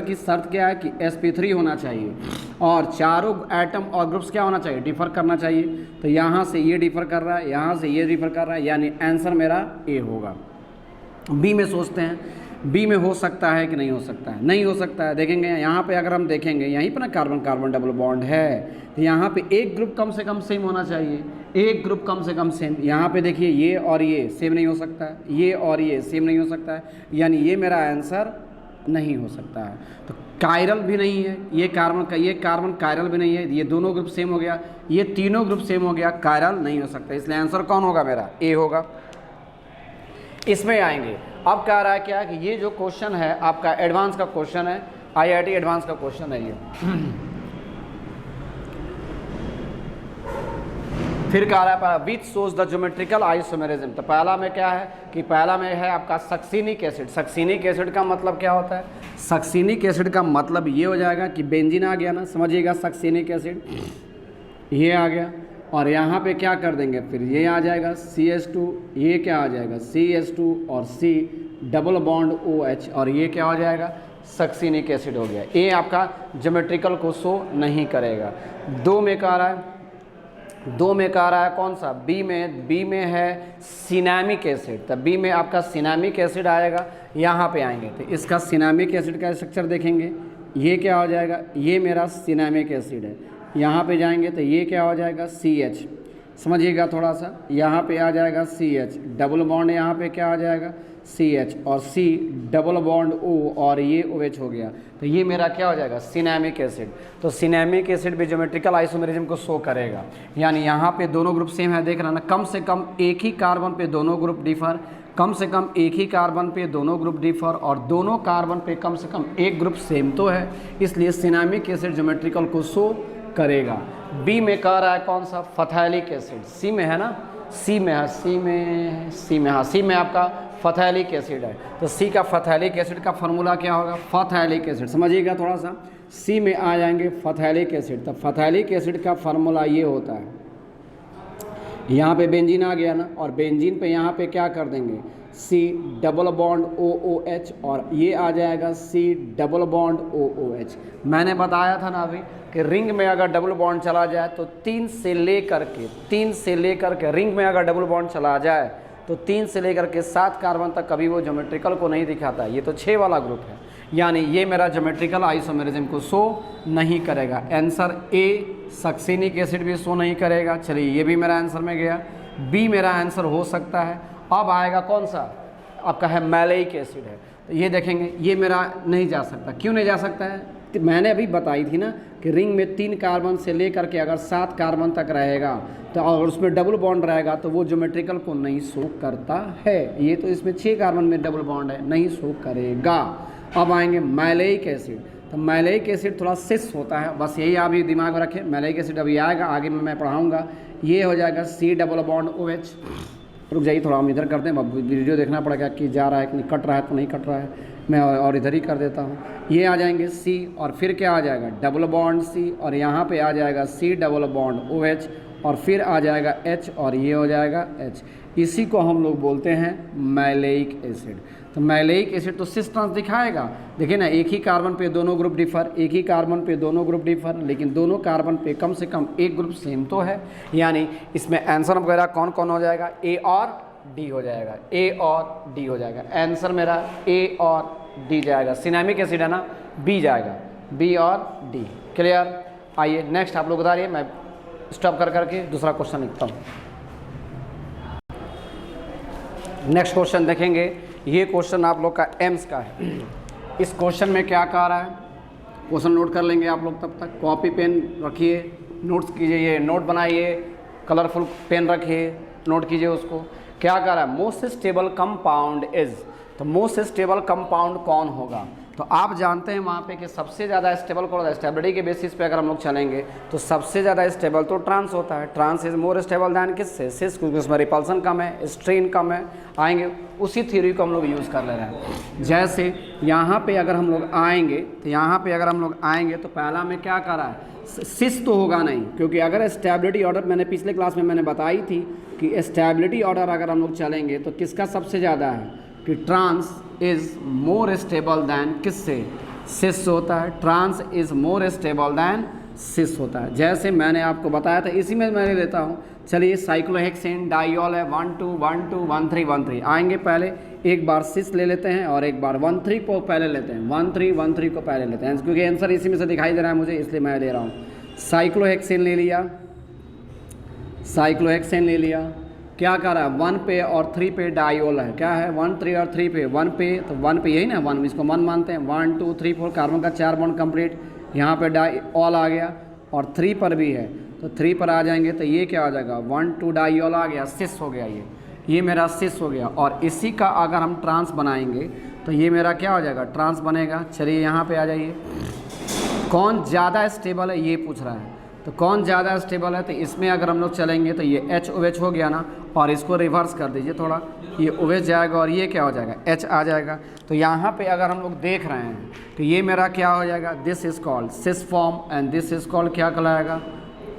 की शर्त क्या है कि sp3 होना चाहिए और चारों एटम और ग्रुप्स क्या होना चाहिए? डिफर करना चाहिए। तो यहाँ से ये डिफर कर रहा है, यहाँ से ये डिफर कर रहा है, यानी आंसर मेरा ए होगा। बी में सोचते हैं, बी में हो सकता है कि नहीं हो सकता है? नहीं हो सकता है। देखेंगे यहाँ पे, अगर हम देखेंगे यहीं पर ना कार्बन कार्बन डबल बॉन्ड है, तो यहाँ पे एक ग्रुप कम से कम सेम होना चाहिए, एक ग्रुप कम से कम सेम। यहाँ पे देखिए ये और ये सेम नहीं हो सकता है, ये और ये सेम नहीं हो सकता है, यानी ये मेरा आंसर नहीं हो सकता है। तो कायरल भी नहीं है, ये कार्बन कायरल भी नहीं है, ये दोनों ग्रुप सेम हो गया, ये तीनों ग्रुप सेम हो गया, कायरल नहीं हो सकता, इसलिए आंसर कौन होगा? मेरा ए होगा। इसमें आएंगे, अब कह रहा है क्या कि ये जो क्वेश्चन है आपका एडवांस का क्वेश्चन है, IIT एडवांस का क्वेश्चन है ये। फिर कह रहा है which shows the geometrical isomerism. तो पहला में क्या है कि पहला में है आपका सक्सीनिक एसिड। सक्सीनिक एसिड का मतलब क्या होता है? सक्सीनिक एसिड का मतलब ये हो जाएगा कि बेंजीन आ गया ना, समझिएगा, सक्सीनिक एसिड ये आ गया, और यहाँ पे क्या कर देंगे, फिर ये आ जाएगा CH2, ये क्या आ जाएगा CH2 और C डबल बॉन्ड OH, और ये क्या हो जाएगा? सक्सीनिक एसिड हो गया। ये आपका ज्योमेट्रिकल को शो नहीं करेगा। दो में कह रहा है कौन सा? बी में है सिनेमिक एसिड। तो बी में आपका सिनेमिक एसिड आएगा, यहाँ पे आएंगे तो इसका सिनेमिक एसिड का स्ट्रक्चर देखेंगे, ये क्या हो जाएगा? ये मेरा सिनेमिक एसिड है। यहाँ पे जाएंगे तो ये क्या हो जाएगा? CH, समझिएगा थोड़ा सा, यहाँ पे आ जाएगा CH डबल बॉन्ड, यहाँ पे क्या आ जाएगा? CH और C डबल बॉन्ड O, और ये OH हो गया। तो ये मेरा क्या हो जाएगा? Cinnamic acid. तो सिनेमिक एसिड भी ज्योमेट्रिकल आइसोमेरिज्म को शो करेगा, यानी यहाँ पे दोनों ग्रुप सेम है, देख रहा ना, कम से कम एक ही कार्बन पे दोनों ग्रुप डिफर, कम से कम एक ही कार्बन पे दोनों ग्रुप डिफर, और दोनों कार्बन पे कम से कम एक ग्रुप सेम तो है, इसलिए सिनेमिक एसिड ज्योमेट्रिकल को शो करेगा। बी में कह रहा है कौन सा? फथैलिक एसिड। सी में है ना, सी में आपका फथैलिक एसिड है। तो सी का फथैलिक एसिड का फार्मूला क्या होगा? फथैलिक एसिड, समझिएगा थोड़ा सा, सी में आ जाएंगे फथैलिक एसिड। तो फथैलिक एसिड का फार्मूला ये होता है, यहाँ पे बेंजीन आ गया ना, और बेंजीन पे यहाँ पे क्या कर देंगे? C डबल बॉन्ड OOH, और ये आ जाएगा C डबल बॉन्ड OOH। मैंने बताया था ना अभी कि रिंग में अगर डबल बॉन्ड चला जाए तो 3 से लेकर के रिंग में अगर डबल बॉन्ड चला जाए तो 3 से लेकर के 7 कार्बन तक कभी वो ज्योमेट्रिकल को नहीं दिखाता। ये तो 6 वाला ग्रुप है, यानी ये मेरा ज्योमेट्रिकल आइसोमेरिज्म को शो नहीं करेगा। आंसर ए, सक्सीनिक एसिड भी शो नहीं करेगा। चलिए ये भी मेरा आंसर में गया। बी मेरा आंसर हो सकता है। अब आएगा कौन सा? आपका है मैलेइक एसिड है। तो ये देखेंगे, ये मेरा नहीं जा सकता। क्यों नहीं जा सकता है? तो मैंने अभी बताई थी ना कि रिंग में 3 कार्बन से लेकर के अगर 7 कार्बन तक रहेगा तो, और उसमें डबल बॉन्ड रहेगा, तो वो ज्योमेट्रिकल को नहीं शो करता है। ये तो इसमें 6 कार्बन में डबल बॉन्ड है, नहीं शो करेगा। अब आएंगे मैलेइक एसिड। तो मैलेइक एसिड थोड़ा सिस होता है, बस यही आप ये दिमाग में रखें। मैलेइक एसिड अभी आएगा, आगे में मैं पढ़ाऊँगा। ये हो जाएगा C डबल बॉन्ड OH। रुक जाइए थोड़ा, हम इधर करते हैं, वीडियो देखना पड़ेगा कि जा रहा है कि नहीं, कट रहा है तो नहीं कट रहा है, मैं और इधर ही कर देता हूँ। ये आ जाएंगे C, और फिर क्या आ जाएगा? डबल बॉन्ड C, और यहाँ पे आ जाएगा C डबल बॉन्ड OH, और फिर आ जाएगा H, और ये हो जाएगा H। इसी को हम लोग बोलते हैं मैलेइक एसिड। तो मैलेइक एसिड तो सिस ट्रांस दिखाएगा। देखिए ना, एक ही कार्बन पे दोनों ग्रुप डिफर, एक ही कार्बन पे दोनों ग्रुप डिफर, लेकिन दोनों कार्बन पे कम से कम एक ग्रुप सेम तो है, यानी इसमें आंसर वगैरह कौन कौन हो जाएगा? ए और डी हो जाएगा, ए और डी हो जाएगा। आंसर मेरा ए और डी जाएगा। सिनेमिक एसिड है ना, बी जाएगा, बी और डी। क्लियर? आइए नेक्स्ट आप लोग बता रहिए, मैं स्टॉप कर करके दूसरा क्वेश्चन लिखता हूँ। नेक्स्ट क्वेश्चन देखेंगे, ये क्वेश्चन आप लोग का एम्स का है। इस क्वेश्चन में क्या कह रहा है, क्वेश्चन नोट कर लेंगे आप लोग, तब तक कॉपी पेन रखिए, नोट्स कीजिए, ये नोट बनाइए, कलरफुल पेन रखिए, नोट कीजिए उसको। क्या कह रहा है, मोस्ट स्टेबल कंपाउंड इज, तो मोस्ट स्टेबल कंपाउंड कौन होगा। तो आप जानते हैं वहाँ पे कि सबसे ज़्यादा स्टेबल कौन होता है, स्टेबिलिटी के बेसिस पे अगर हम लोग चलेंगे तो सबसे ज़्यादा स्टेबल तो ट्रांस होता है। Trans is more stable than किससे, सिस, क्योंकि उसमें रिपल्सन कम है, स्ट्रेन कम है। आएंगे उसी थ्योरी को हम लोग यूज़ कर ले रहे हैं। जैसे यहाँ पे अगर हम लोग आएंगे तो यहाँ पे अगर हम लोग आएंगे तो पहला में क्या कर रहा है, सिस तो होगा नहीं, क्योंकि अगर स्टेबिलिटी ऑर्डर मैंने पिछले क्लास में मैंने बताई थी कि स्टेबिलिटी ऑर्डर अगर हम लोग चलेंगे तो किसका सबसे ज़्यादा है कि trans is more stable than किससे, सिस होता है। Trans is more stable than cis होता है। जैसे मैंने आपको बताया था, इसी में मैं लेता हूँ। चलिए साइक्लोहेक्सेन डाइऑल है, 1 2 1 2 1 3 1 3। आएंगे पहले एक बार सिस ले लेते हैं और एक बार 1 3 को पहले लेते हैं, 1 3 1 3 को पहले लेते हैं, क्योंकि आंसर इसी में से दिखाई दे रहा है मुझे, इसलिए मैं ले रहा हूँ। साइक्लोहेक्सेन ले लिया, साइक्लोहेक्सेन ले लिया। क्या कर रहा है, 1 पे और 3 पे डाइऑल है। क्या है, 1 3 और 3 पे, 1 पे तो 1 पे यही ना, 1 इसको 1 मानते हैं। 1 2 3 4 कार्बन का 4 बॉन्ड कंप्लीट, यहाँ पे डाइऑल आ गया और 3 पर भी है, तो 3 पर आ जाएंगे तो ये क्या हो जाएगा, 1 2 डाइऑल आ गया, सिस हो गया, ये मेरा सिस हो गया। और इसी का अगर हम ट्रांस बनाएंगे तो ये मेरा क्या हो जाएगा, ट्रांस बनेगा। चलिए यहाँ पे आ जाइए, कौन ज़्यादा स्टेबल है ये पूछ रहा है, तो कौन ज़्यादा स्टेबल है, तो इसमें अगर हम लोग चलेंगे तो ये एच ओ एच हो गया ना, और इसको रिवर्स कर दीजिए थोड़ा, ये ओ एच जाएगा और ये क्या हो जाएगा, एच आ जाएगा। तो यहाँ पे अगर हम लोग देख रहे हैं तो ये मेरा क्या हो जाएगा, this is called cis form and this is called क्या कहलाएगा,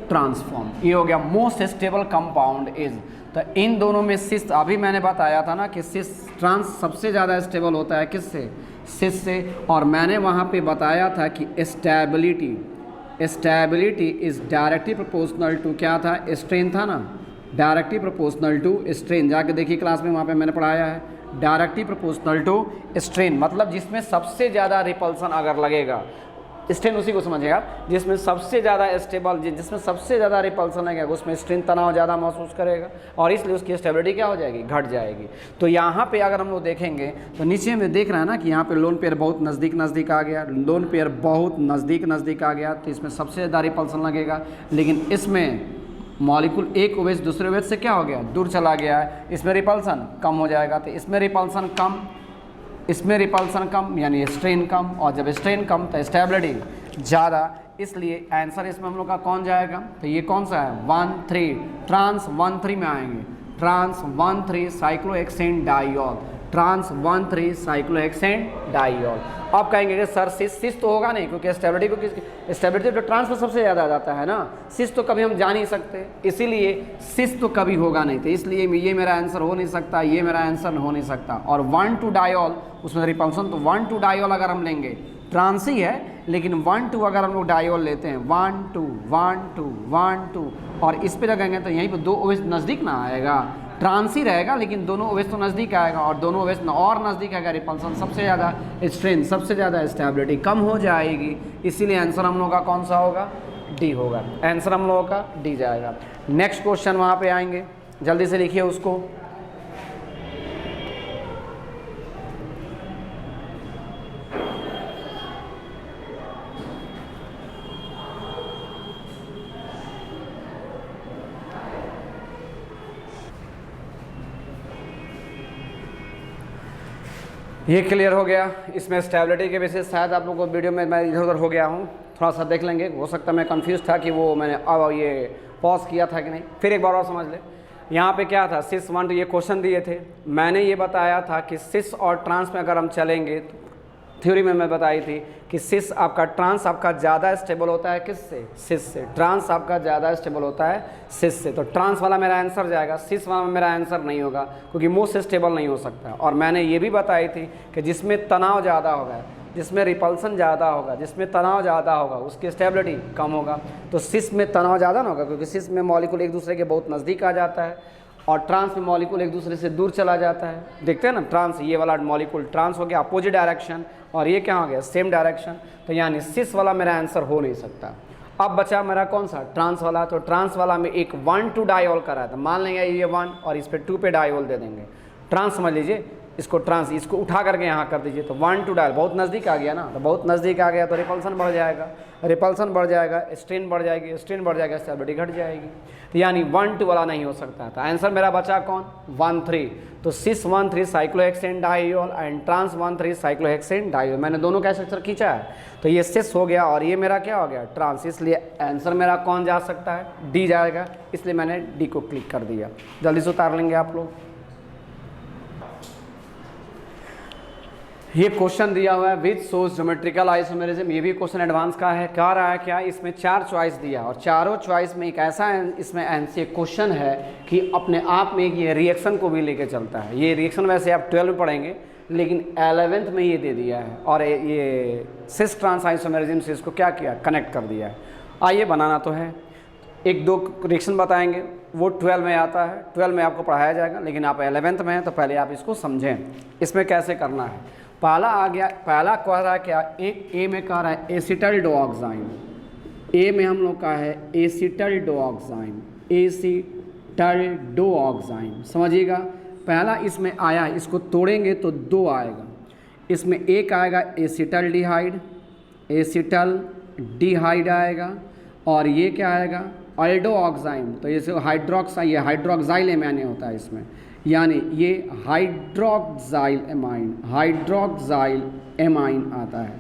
ट्रांसफॉर्म। ये हो गया मोस्ट स्टेबल कंपाउंड इज। तो इन दोनों में सिस, अभी मैंने बताया था ना कि सिस ट्रांस सबसे ज़्यादा स्टेबल होता है किससे, सिस से। और मैंने वहाँ पे बताया था कि stability is directly proportional to क्या था, स्ट्रेन था ना, डायरेक्टली प्रोपोर्शनल टू स्ट्रेन। जाके देखिए क्लास में, वहाँ पे मैंने पढ़ाया है, डायरेक्टली प्रोपोर्शनल टू स्ट्रेन, मतलब जिसमें सबसे ज़्यादा रिपल्सन अगर लगेगा, स्ट्रेन उसी को समझिएगा, जिसमें सबसे ज़्यादा स्टेबल, जिसमें सबसे ज़्यादा रिपल्सन लगेगा उसमें स्ट्रेन तनाव ज़्यादा महसूस करेगा और इसलिए उसकी स्टेबिलिटी क्या हो जाएगी, घट जाएगी। तो यहाँ पे अगर हम लोग देखेंगे तो नीचे में देख रहे हैं ना कि यहाँ पे लोन पेयर बहुत नज़दीक आ गया, लोन पेयर बहुत नज़दीक आ गया, तो इसमें सबसे ज़्यादा रिपल्सन लगेगा। लेकिन इसमें मॉलिक्यूल एक ओवेज दूसरे ओवेज से क्या हो गया, दूर चला गया है, इसमें रिपल्सन कम हो जाएगा। तो इसमें रिपल्सन कम, इसमें रिपल्सन कम यानी स्ट्रेन कम, और जब स्ट्रेन कम तो स्टेबिलिटी ज़्यादा, इसलिए आंसर इसमें हम लोग का कौन जाएगा, तो ये कौन सा है, 1 3, ट्रांस 1 3 में आएंगे, trans 1 3 cyclohexane diol, trans 1 3 cyclohexane diol. अब कहेंगे कि सर सिस तो होगा नहीं, क्योंकि स्टेबिलिटी को किस, स्टेबिलिटी तो ट्रांस में सबसे ज़्यादा आ जाता है ना, सिस तो कभी हम जा नहीं सकते, इसीलिए सिस तो कभी होगा नहीं, तो इसलिए ये मेरा आंसर हो नहीं सकता, ये मेरा आंसर हो नहीं सकता। और 1 2 डाइऑल उसमें रिपल्सन, तो 1 2 डाइऑल अगर हम लेंगे ट्रांस ही है, लेकिन 1 2 अगर हम लोग डाइऑल लेते हैं, 1 2 1 2 1 2, और इस पे लगेंगे तो यहीं पर 2 ओवेज नज़दीक ना आएगा, ट्रांस ही रहेगा लेकिन दोनों ओवेज तो नज़दीक आएगा, और दोनों ओवेज और नज़दीक आएगा, रिपल्सन सबसे ज़्यादा, स्ट्रेन सबसे ज़्यादा, स्टेबिलिटी कम हो जाएगी। इसीलिए आंसर हम लोगों का कौन सा होगा, डी होगा, आंसर हम लोगों का डी जाएगा। नेक्स्ट क्वेश्चन वहाँ पे आएंगे, जल्दी से लिखिए उसको। ये क्लियर हो गया। इसमें स्टेबिलिटी के बेसिस शायद आप लोगों को वीडियो में मैं इधर उधर हो गया हूँ, थोड़ा सा देख लेंगे, हो सकता है मैं कंफ्यूज था कि वो मैंने अब ये पॉज किया था कि नहीं, फिर एक बार और समझ ले। यहाँ पे क्या था, सिस 1 ये क्वेश्चन दिए थे, मैंने ये बताया था कि सिस और ट्रांस में अगर हम चलेंगे, थ्योरी में मैं बताई थी कि सिस आपका, ट्रांस आपका ज़्यादा स्टेबल होता है किससे, सिस से, ट्रांस आपका ज़्यादा स्टेबल होता है सिस से। तो ट्रांस वाला मेरा आंसर जाएगा, सिस वाला मेरा आंसर नहीं होगा, क्योंकि मोस्ट स्टेबल नहीं हो सकता। और मैंने ये भी बताई थी कि जिसमें तनाव ज़्यादा होगा, जिसमें रिपल्सन ज़्यादा होगा, जिसमें तनाव ज़्यादा होगा, उसकी स्टेबिलिटी कम होगा। तो सिस में तनाव ज़्यादा ना होगा, क्योंकि सिस में मॉलिक्यूल एक दूसरे के बहुत नज़दीक आ जाता है, और ट्रांस में मॉलिक्यूल एक दूसरे से दूर चला जाता है। देखते हैं ना, ट्रांस, ये वाला मॉलिक्यूल ट्रांस हो गया अपोजिट डायरेक्शन, और ये क्या हो गया, सेम डायरेक्शन। तो यानी सिस वाला मेरा आंसर हो नहीं सकता। अब बचा मेरा कौन सा, ट्रांस वाला। तो ट्रांस वाला में एक 1 2 डाइऑल करा है, तो मान लेंगे ये 1 और इस पे 2 पे डाइऑल दे देंगे। ट्रांस समझ लीजिए, इसको इसको उठा करके यहाँ कर दीजिए, तो 1 2 डायल, बहुत नज़दीक आ गया ना, तो बहुत नज़दीक आ गया तो रिपल्सन बढ़ जाएगा, रिपल्सन बढ़ जाएगा, स्ट्रेन बढ़ जाएगी, स्ट्रेन बढ़ जाएगा, स्टेबिलिटी घट जाएगी। तो यानी 1 2 वाला नहीं हो सकता है। तो आंसर मेरा बचा कौन, 1 3। तो cis 1 3 cyclohexane diol and trans 1 3 cyclohexane diol, मैंने दोनों का स्ट्रक्चर खींचा है, तो ये सिस हो गया और ये मेरा क्या हो गया, ट्रांस। इसलिए आंसर मेरा कौन जा सकता है, डी जाएगा, इसलिए मैंने डी को क्लिक कर दिया। जल्दी से उतार लेंगे आप लोग। ये क्वेश्चन दिया हुआ है विद सोर्स ज्योमेट्रिकल आइसोमेरिज्म, ये भी क्वेश्चन एडवांस का है। कह रहा है क्या, इसमें 4 चॉइस दिया और चारों चॉइस में एक ऐसा इसमें आंसर क्वेश्चन है कि अपने आप में ये रिएक्शन को भी लेके चलता है। ये रिएक्शन वैसे आप 12 में पढ़ेंगे, लेकिन 11th में ये दे दिया है और ये सिस ट्रांस आइसोमेरिज्म से इसको क्या किया, कनेक्ट कर दिया है। आइए बनाना तो है, 1 2 रिएक्शन बताएंगे, वो 12 में आता है, 12 में आपको पढ़ाया जाएगा, लेकिन आप 11th में हैं तो पहले आप इसको समझें इसमें कैसे करना है। पहला आ गया, पहला कह रहा है क्या, एक ए में कह रहा है एसिटल डोऑक्साइम, ए में हम लोग का है एसिटल डोऑक्साइम, एसिटल डोऑक्साइम, समझिएगा। पहला इसमें आया, इसको तोड़ेंगे तो 2 आएगा, इसमें एक आएगा एसिटल डिहाइड, एसिटल डिहाइड आएगा, और ये क्या आएगा, अल्डोऑक्साइम, तो ये हाइड्रोक्साइल, ये हाइड्रोक्साइल एमाइन होता है इसमें, यानी ये हाइड्रोक्साइल एमाइन, हाइड्रोक्साइल एमाइन आता है,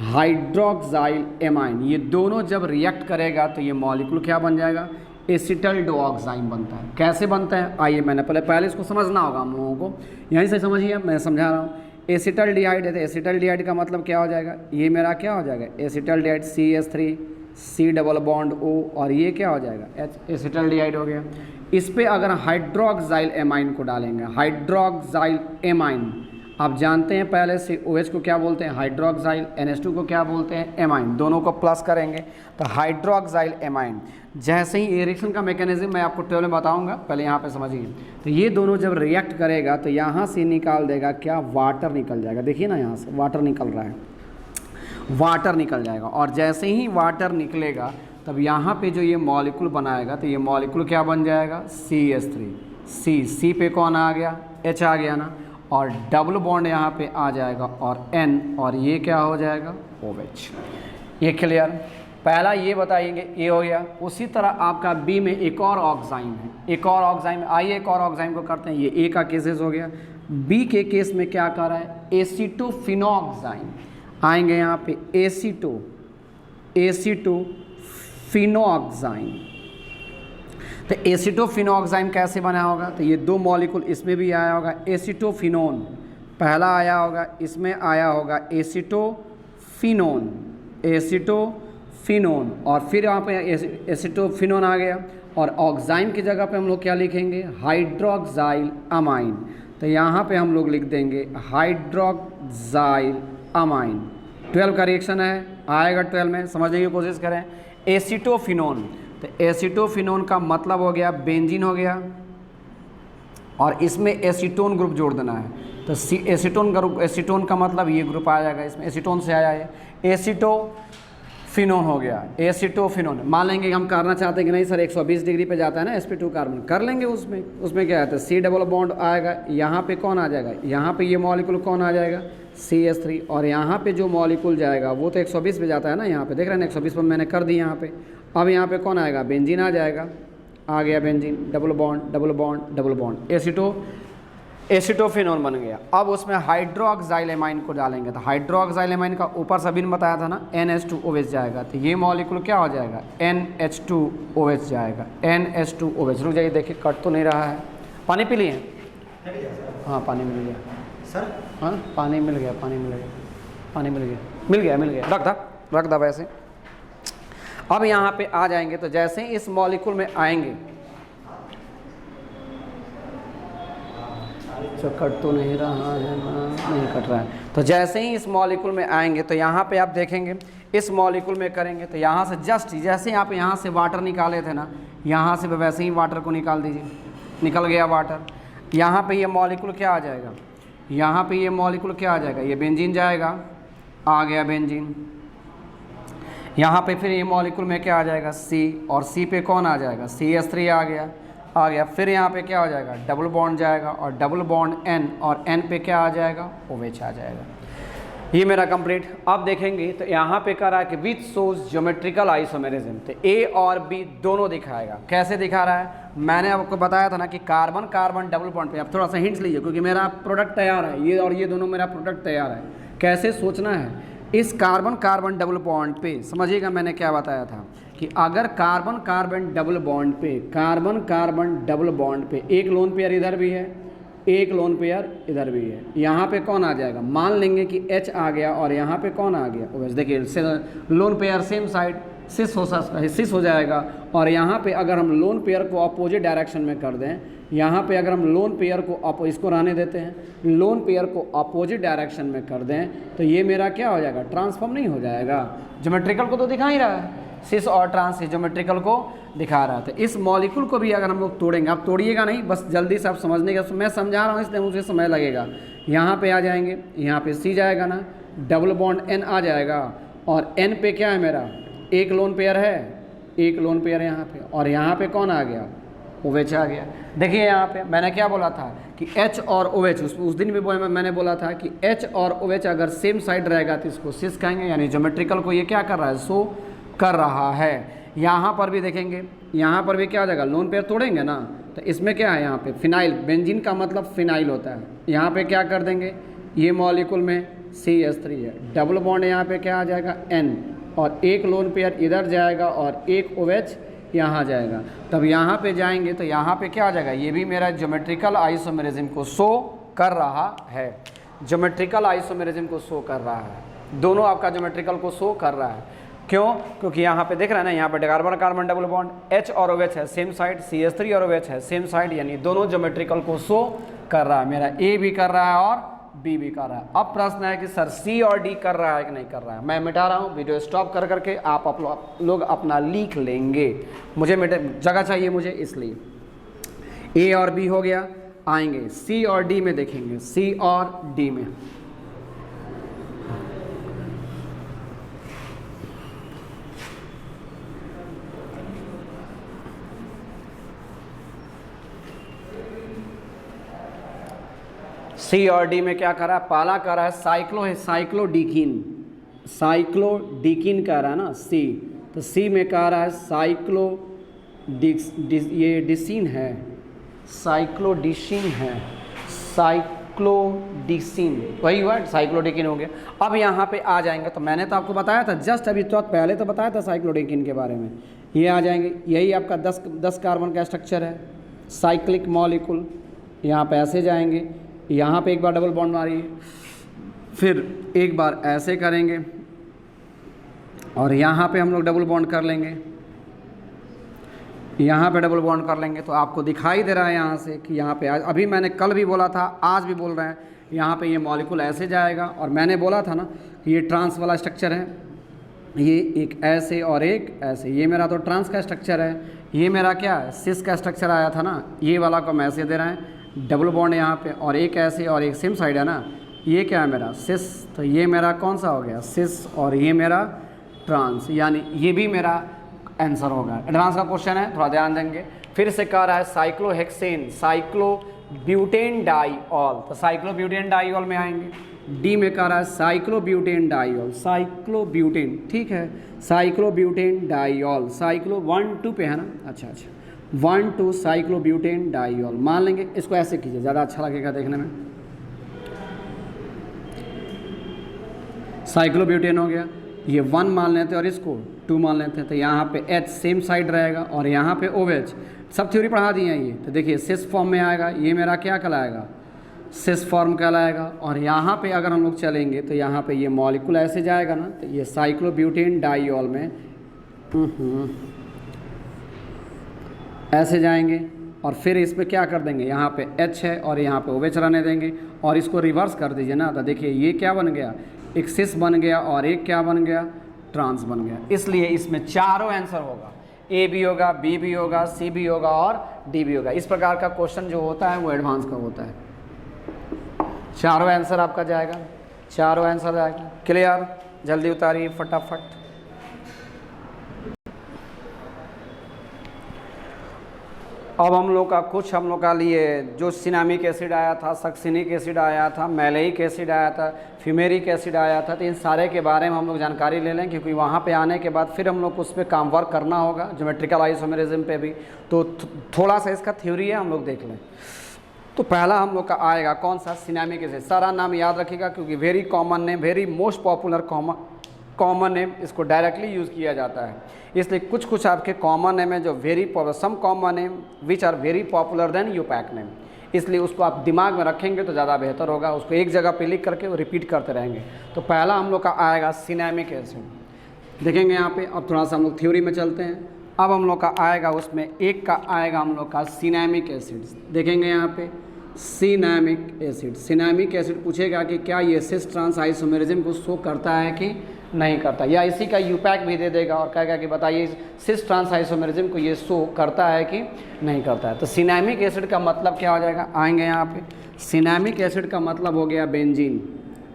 हाइड्रोक्साइल एमाइन। ये दोनों जब रिएक्ट करेगा तो ये मॉलिक्यूल क्या बन जाएगा, एसिटल डोऑक्साइम बनता है। कैसे बनता है, आइए मैंने पहले इसको समझना होगा हम लोगों को, यहीं से समझिए, मैं समझा रहा हूँ। एसिटल डिहाइड है तो एसिटल डिहाइड का मतलब क्या हो जाएगा, ये मेरा क्या हो जाएगा, acetaldehyde CH3 C double bond O, और ये क्या हो जाएगा, H, एसिटल डिहाइड हो गया। इस पे अगर हाइड्रोक्साइल एमाइन को डालेंगे, हाइड्रोक्साइल एमाइन, आप जानते हैं पहले से OH को क्या बोलते हैं, हाइड्रोक्साइल, NH2 को क्या बोलते हैं, एमाइन, दोनों को प्लस करेंगे तो हाइड्रोक्साइल एमाइन। जैसे ही रिएक्शन का मैकेनिज्म मैं आपको 12 में बताऊंगा, पहले यहाँ पे समझिए। तो ये दोनों जब रिएक्ट करेगा तो यहाँ से निकाल देगा क्या, वाटर निकल जाएगा, देखिए ना यहाँ से वाटर निकल रहा है, वाटर निकल जाएगा, और जैसे ही वाटर निकलेगा तब यहाँ पे जो ये मॉलिक्यूल बनाएगा तो ये मॉलिक्यूल क्या बन जाएगा, CH3, C पे कौन आ गया, H आ गया ना, और डबल बॉन्ड यहाँ पे आ जाएगा और N, और ये क्या हो जाएगा, OH। ये क्लियर, पहला ये बताएंगे, ये हो गया। उसी तरह आपका B में एक और ऑक्साइम है, एक और ऑक्साइम, आइए एक और ऑक्साइम को करते हैं। ये A का केसेस हो गया, B के केस में क्या कर रहा है, एसीटोफिनोक्साइम आएंगे यहाँ पे, एसीटोफिनोक्साइम। तो एसीटोफिनोक्साइम कैसे बना होगा, तो ये 2 मॉलिक्यूल इसमें भी आया होगा, एसीटोफिनोन पहला आया होगा, इसमें आया होगा एसीटोफिनोन, एसीटोफिनोन, और फिर यहाँ पे एसीटोफिनोन आ गया, और ऑक्साइम की जगह पे हम लोग क्या लिखेंगे, हाइड्रोक्साइल अमाइन। तो यहाँ पे हम लोग लिख देंगे हाइड्रोक्साइल अमाइन। 12 का रिएक्शन है, आएगा 12 में, समझने की कोशिश करें। एसीटोफिनोन, तो एसीटोफिनोन का मतलब हो गया बेंजीन हो गया, और इसमें एसीटोन ग्रुप जोड़ देना है, तो एसीटोन ग्रुप, एसीटोन का मतलब ये ग्रुप आ जाएगा, इसमें एसीटोन से आया है, एसीटोफिनोन हो गया, एसीटोफिनोन। मान लेंगे कि हम करना चाहते हैं कि नहीं सर 120 डिग्री पे जाता है ना sp2 कार्बन, कर लेंगे, उसमें क्या है, C डबल बॉन्ड आएगा, यहाँ पे कौन आ जाएगा, यहाँ पे ये मॉलिक्यूल कौन आ जाएगा, CH3, और यहाँ पे जो मॉलिक्यूल जाएगा वो तो 120 पे जाता है ना, यहाँ पे देख रहे हैं 120 पर मैंने कर दी यहाँ पे। अब यहाँ पे कौन आएगा, बेंजीन आ जाएगा, आ गया benzene, double bond double bond double bond, acetophenone बन गया। अब उसमें हाइड्रोक्साइल एमाइन को डालेंगे, तो हाइड्रोक्साइल एमाइन का ऊपर सभी ने बताया था ना, NH2OH जाएगा, तो ये मॉलिक्यूल क्या हो जाएगा, NH2OH जाएगा, NH2OH। रुक जाइए, देखिए कट तो नहीं रहा है, पानी पी लिए, हाँ पानी मिल गया सर, हाँ पानी मिल गया, पानी मिल गया, पानी मिल गया, मिल गया, रख दा वैसे। अब यहाँ पे आ जाएंगे, तो जैसे ही इस मॉलिक्यूल में आएंगे, जो कट तो नहीं रहा है ना, नहीं कट रहा है, तो जैसे ही इस मॉलिक्यूल में आएंगे तो यहाँ पे आप देखेंगे इस मॉलिक्यूल में करेंगे, तो यहाँ से जस्ट जैसे आप यहाँ से वाटर निकाले थे ना, यहाँ से वैसे ही वाटर को निकाल दीजिए, निकल गया वाटर। यहाँ पे ये मॉलिक्यूल क्या आ जाएगा, यहाँ पे ये मॉलिक्यूल क्या आ जाएगा, ये बेंजीन जाएगा, आ गया बेंजीन। यहाँ पे फिर ये मॉलिक्यूल में क्या आ जाएगा, C, और C पे कौन आ जाएगा, CH3 आ गया, आ गया। फिर यहाँ पे क्या हो जाएगा, डबल बॉन्ड जाएगा और डबल बॉन्ड एन, और एन पे क्या आ जाएगा, OH आ जाएगा। ये मेरा कंप्लीट। अब देखेंगे तो यहाँ पे कह रहा है कि विच शोज ज्योमेट्रिकल आइसोमेरिज्म, तो ए और बी दोनों दिखाएगा। कैसे दिखा रहा है, मैंने आपको बताया था ना कि कार्बन कार्बन डबल बॉन्ड पे। अब थोड़ा सा हिंट्स लीजिए क्योंकि मेरा प्रोडक्ट तैयार है, ये और ये दोनों मेरा प्रोडक्ट तैयार है। कैसे सोचना है, इस कार्बन कार्बन डबल बॉन्ड पे समझिएगा मैंने क्या बताया था कि अगर कार्बन कार्बन डबल बॉन्ड पे, कार्बन कार्बन डबल बॉन्ड पे एक लोन पेयर इधर भी है, एक लोन पेयर इधर भी है, यहाँ पे कौन आ जाएगा, मान लेंगे कि H आ गया और यहाँ पे कौन आ गया, OH। देखिए लोन पेयर सेम साइड सिस हो जाएगा। और यहाँ पे अगर हम लोन पेयर को अपोजिट डायरेक्शन में कर दें, यहाँ पे अगर हम लोन पेयर को इसको रहने देते हैं, लोन पेयर को अपोजिट डायरेक्शन में कर दें तो ये मेरा क्या हो जाएगा, ट्रांसफॉर्म नहीं हो जाएगा। ज्योमेट्रिकल को तो दिखा ही रहा है, सिस और ट्रांस ज्योमेट्रिकल को दिखा रहा था। इस मॉलिक्यूल को भी अगर हम लोग तोड़ेंगे, आप तोड़िएगा नहीं, बस जल्दी से आप समझने का, मैं समझा रहा हूँ इसलिए मुझे समय लगेगा। यहाँ पे आ जाएंगे, यहाँ पे C जाएगा ना, डबल बॉन्ड N आ जाएगा और N पे क्या है मेरा, एक लोन पेयर है, एक लोन पेयर यहाँ पे, और यहाँ पे कौन आ गया, OH आ गया। देखिए यहाँ पे मैंने क्या बोला था कि H और OH, उस दिन भी मैंने बोला था कि H और OH अगर सेम साइड रहेगा तो इसको सिस कहेंगे, यानी ज्योमेट्रिकल को ये क्या कर रहा है, शो कर रहा है। यहाँ पर भी देखेंगे, यहाँ पर भी क्या हो जाएगा, लोन पेयर तोड़ेंगे ना तो इसमें क्या है, यहाँ पे फिनाइल, बेंजीन का मतलब फिनाइल होता है। यहाँ पे क्या कर देंगे, ये मॉलिक्यूल में CH3 है, डबल बॉन्ड यहाँ पे क्या आ जाएगा, N, और एक लोन पेयर इधर जाएगा और एक OH यहाँ जाएगा। तब यहाँ पे जाएंगे तो यहाँ पे क्या आ जाएगा, ये भी मेरा ज्योमेट्रिकल आइसोमेरिज्म को शो कर रहा है, ज्योमेट्रिकल आइसोमेरिज्म को शो कर रहा है। दोनों आपका ज्योमेट्रिकल को शो कर रहा है। क्यों, क्योंकि यहाँ पे देख रहे हैं ना, यहाँ पे carbon carbon double bond, H और OH है सेम साइड, CH3 और OH है सेम साइड, यानी दोनों ज्योमेट्रिकल को शो कर रहा है। मेरा A भी कर रहा है और B भी कर रहा है। अब प्रश्न है कि सर C और D कर रहा है कि नहीं कर रहा है। मैं मिटा रहा हूँ, वीडियो स्टॉप कर करके आप लोग अपना लिख लेंगे, मुझे जगह चाहिए मुझे, इसलिए A और B हो गया। आएंगे C और D में, देखेंगे C और D में। C और D में क्या कर रहा है, पहला कर रहा है साइक्लोडीकिन, साइक्लोडीकिन कह रहा है ना C, तो C में कह रहा है ये डिसिन है, साइक्लोडिसिन है, साइक्लोडिसिन, वही वर्ड साइक्लोडीकिन हो गया। अब यहाँ पे आ जाएंगे तो मैंने तो आपको बताया था, जस्ट अभी तो पहले तो बताया था साइक्लोडीकिन के बारे में। ये आ जाएंगे, यही आपका 10 कार्बन का स्ट्रक्चर है, साइक्लिक मॉलिक्यूल। यहाँ पे ऐसे जाएंगे, यहाँ पे एक बार डबल बॉन्ड मारिए, फिर एक बार ऐसे करेंगे और यहाँ पे हम लोग डबल बॉन्ड कर लेंगे, यहाँ पे डबल बॉन्ड कर लेंगे। तो आपको दिखाई दे रहा है यहाँ से कि यहाँ पे अभी मैंने कल भी बोला था, आज भी बोल रहे हैं, यहाँ पे ये मॉलिक्यूल ऐसे जाएगा। और मैंने बोला था ना कि ये ट्रांस वाला स्ट्रक्चर है, ये एक ऐसे और एक ऐसे, ये मेरा तो ट्रांस का स्ट्रक्चर है, ये मेरा क्या है, सिस का स्ट्रक्चर आया था ना, ये वाला को हम ऐसे दे रहे हैं, डबल बॉन्ड यहाँ पे और एक ऐसे और एक सेम साइड है ना, ये क्या है मेरा सिस, तो ये मेरा कौन सा हो गया, सिस, और ये मेरा ट्रांस, यानी ये भी मेरा आंसर होगा। एडवांस का क्वेश्चन है, थोड़ा ध्यान देंगे। फिर से कह रहा है साइक्लोहेक्सेन, साइक्लोब्यूटेन डाइऑल, तो साइक्लोब्यूटेन डाइऑल में आएंगे। डी में कह रहा है साइक्लोब्यूटेन डाइऑल, साइक्लोब्यूटेन, ठीक है, साइक्लोब्यूटेन डाइऑल, साइक्लो 1 2 पे है ना, अच्छा 1 2 साइक्लोब्यूटेन डाइऑल मान लेंगे। इसको ऐसे कीजिए, ज़्यादा अच्छा लगेगा देखने में। साइक्लोब्यूटेन हो गया, ये 1 मान लेते हैं और इसको 2 मान लेते हैं, तो यहाँ पे H सेम साइड रहेगा और यहाँ पे OH। सब थ्योरी पढ़ा दी है ये, तो देखिए सिस फॉर्म में आएगा, ये मेरा क्या कहलाएगा, सिस फॉर्म कहलाएगा। और यहाँ पे अगर हम लोग चलेंगे तो यहाँ पे ये मॉलिक्यूल ऐसे जाएगा ना, तो ये साइक्लोब्यूटेन डाइऑल में ऐसे जाएंगे और फिर इस पर क्या कर देंगे, यहाँ पे H है और यहाँ पे OH रहने देंगे और इसको रिवर्स कर दीजिए ना, तो देखिए ये क्या बन गया, एक सिस बन गया और एक क्या बन गया, ट्रांस बन गया। इसलिए इसमें चारों आंसर होगा, A भी होगा, B भी होगा, C भी होगा और D भी होगा। इस प्रकार का क्वेश्चन जो होता है वो एडवांस का होता है। चारों आंसर आपका जाएगा, चारों आंसर जाएगा। क्लियर, जल्दी उतारिए फटाफट। अब हम लोग का कुछ हम लोग का लिए जो सिनामिक एसिड आया था, सक्सिनिक एसिड आया था, मैलेइक एसिड आया था, फ्यूमेरिक एसिड आया था, तो इन सारे के बारे में हम लोग जानकारी ले लें, क्योंकि वहाँ पे आने के बाद फिर हम लोग को उस पर काम वर्क करना होगा, ज्योमेट्रिकल आइसोमेरिज्म पे भी। तो थोड़ा सा इसका थ्योरी है, हम लोग देख लें। तो पहला हम लोग का आएगा कौन सा, सिनामिक एसिड। सारा नाम याद रखिएगा, क्योंकि very common name, very most popular common name, इसको डायरेक्टली यूज़ किया जाता है। इसलिए कुछ कुछ आपके कॉमन नेम है जो very popular, some common name which are very popular then IUPAC name, इसलिए उसको आप दिमाग में रखेंगे तो ज़्यादा बेहतर होगा। उसको एक जगह पे लिख करके वो रिपीट करते रहेंगे। तो पहला हम लोग का आएगा सिनामिक एसिड, देखेंगे यहाँ पे। अब थोड़ा सा हम लोग थ्योरी में चलते हैं। अब हम लोग का आएगा उसमें एक का आएगा हम लोग का सिनामिक एसिड, देखेंगे यहाँ पे सिनामिक एसिड। सिनामिक एसिड पूछेगा कि क्या ये सिस ट्रांस आइसोमेरिज्म को शो करता है कि नहीं करता, या इसी का यूपैक भी दे देगा और कहेगा कि बताइए सिस ट्रांस आइसोमेरिज्म को ये शो करता है कि नहीं करता है। तो सिनामिक एसिड का मतलब क्या हो जाएगा, आएंगे यहाँ पे। सिनामिक एसिड का मतलब हो गया बेंजीन,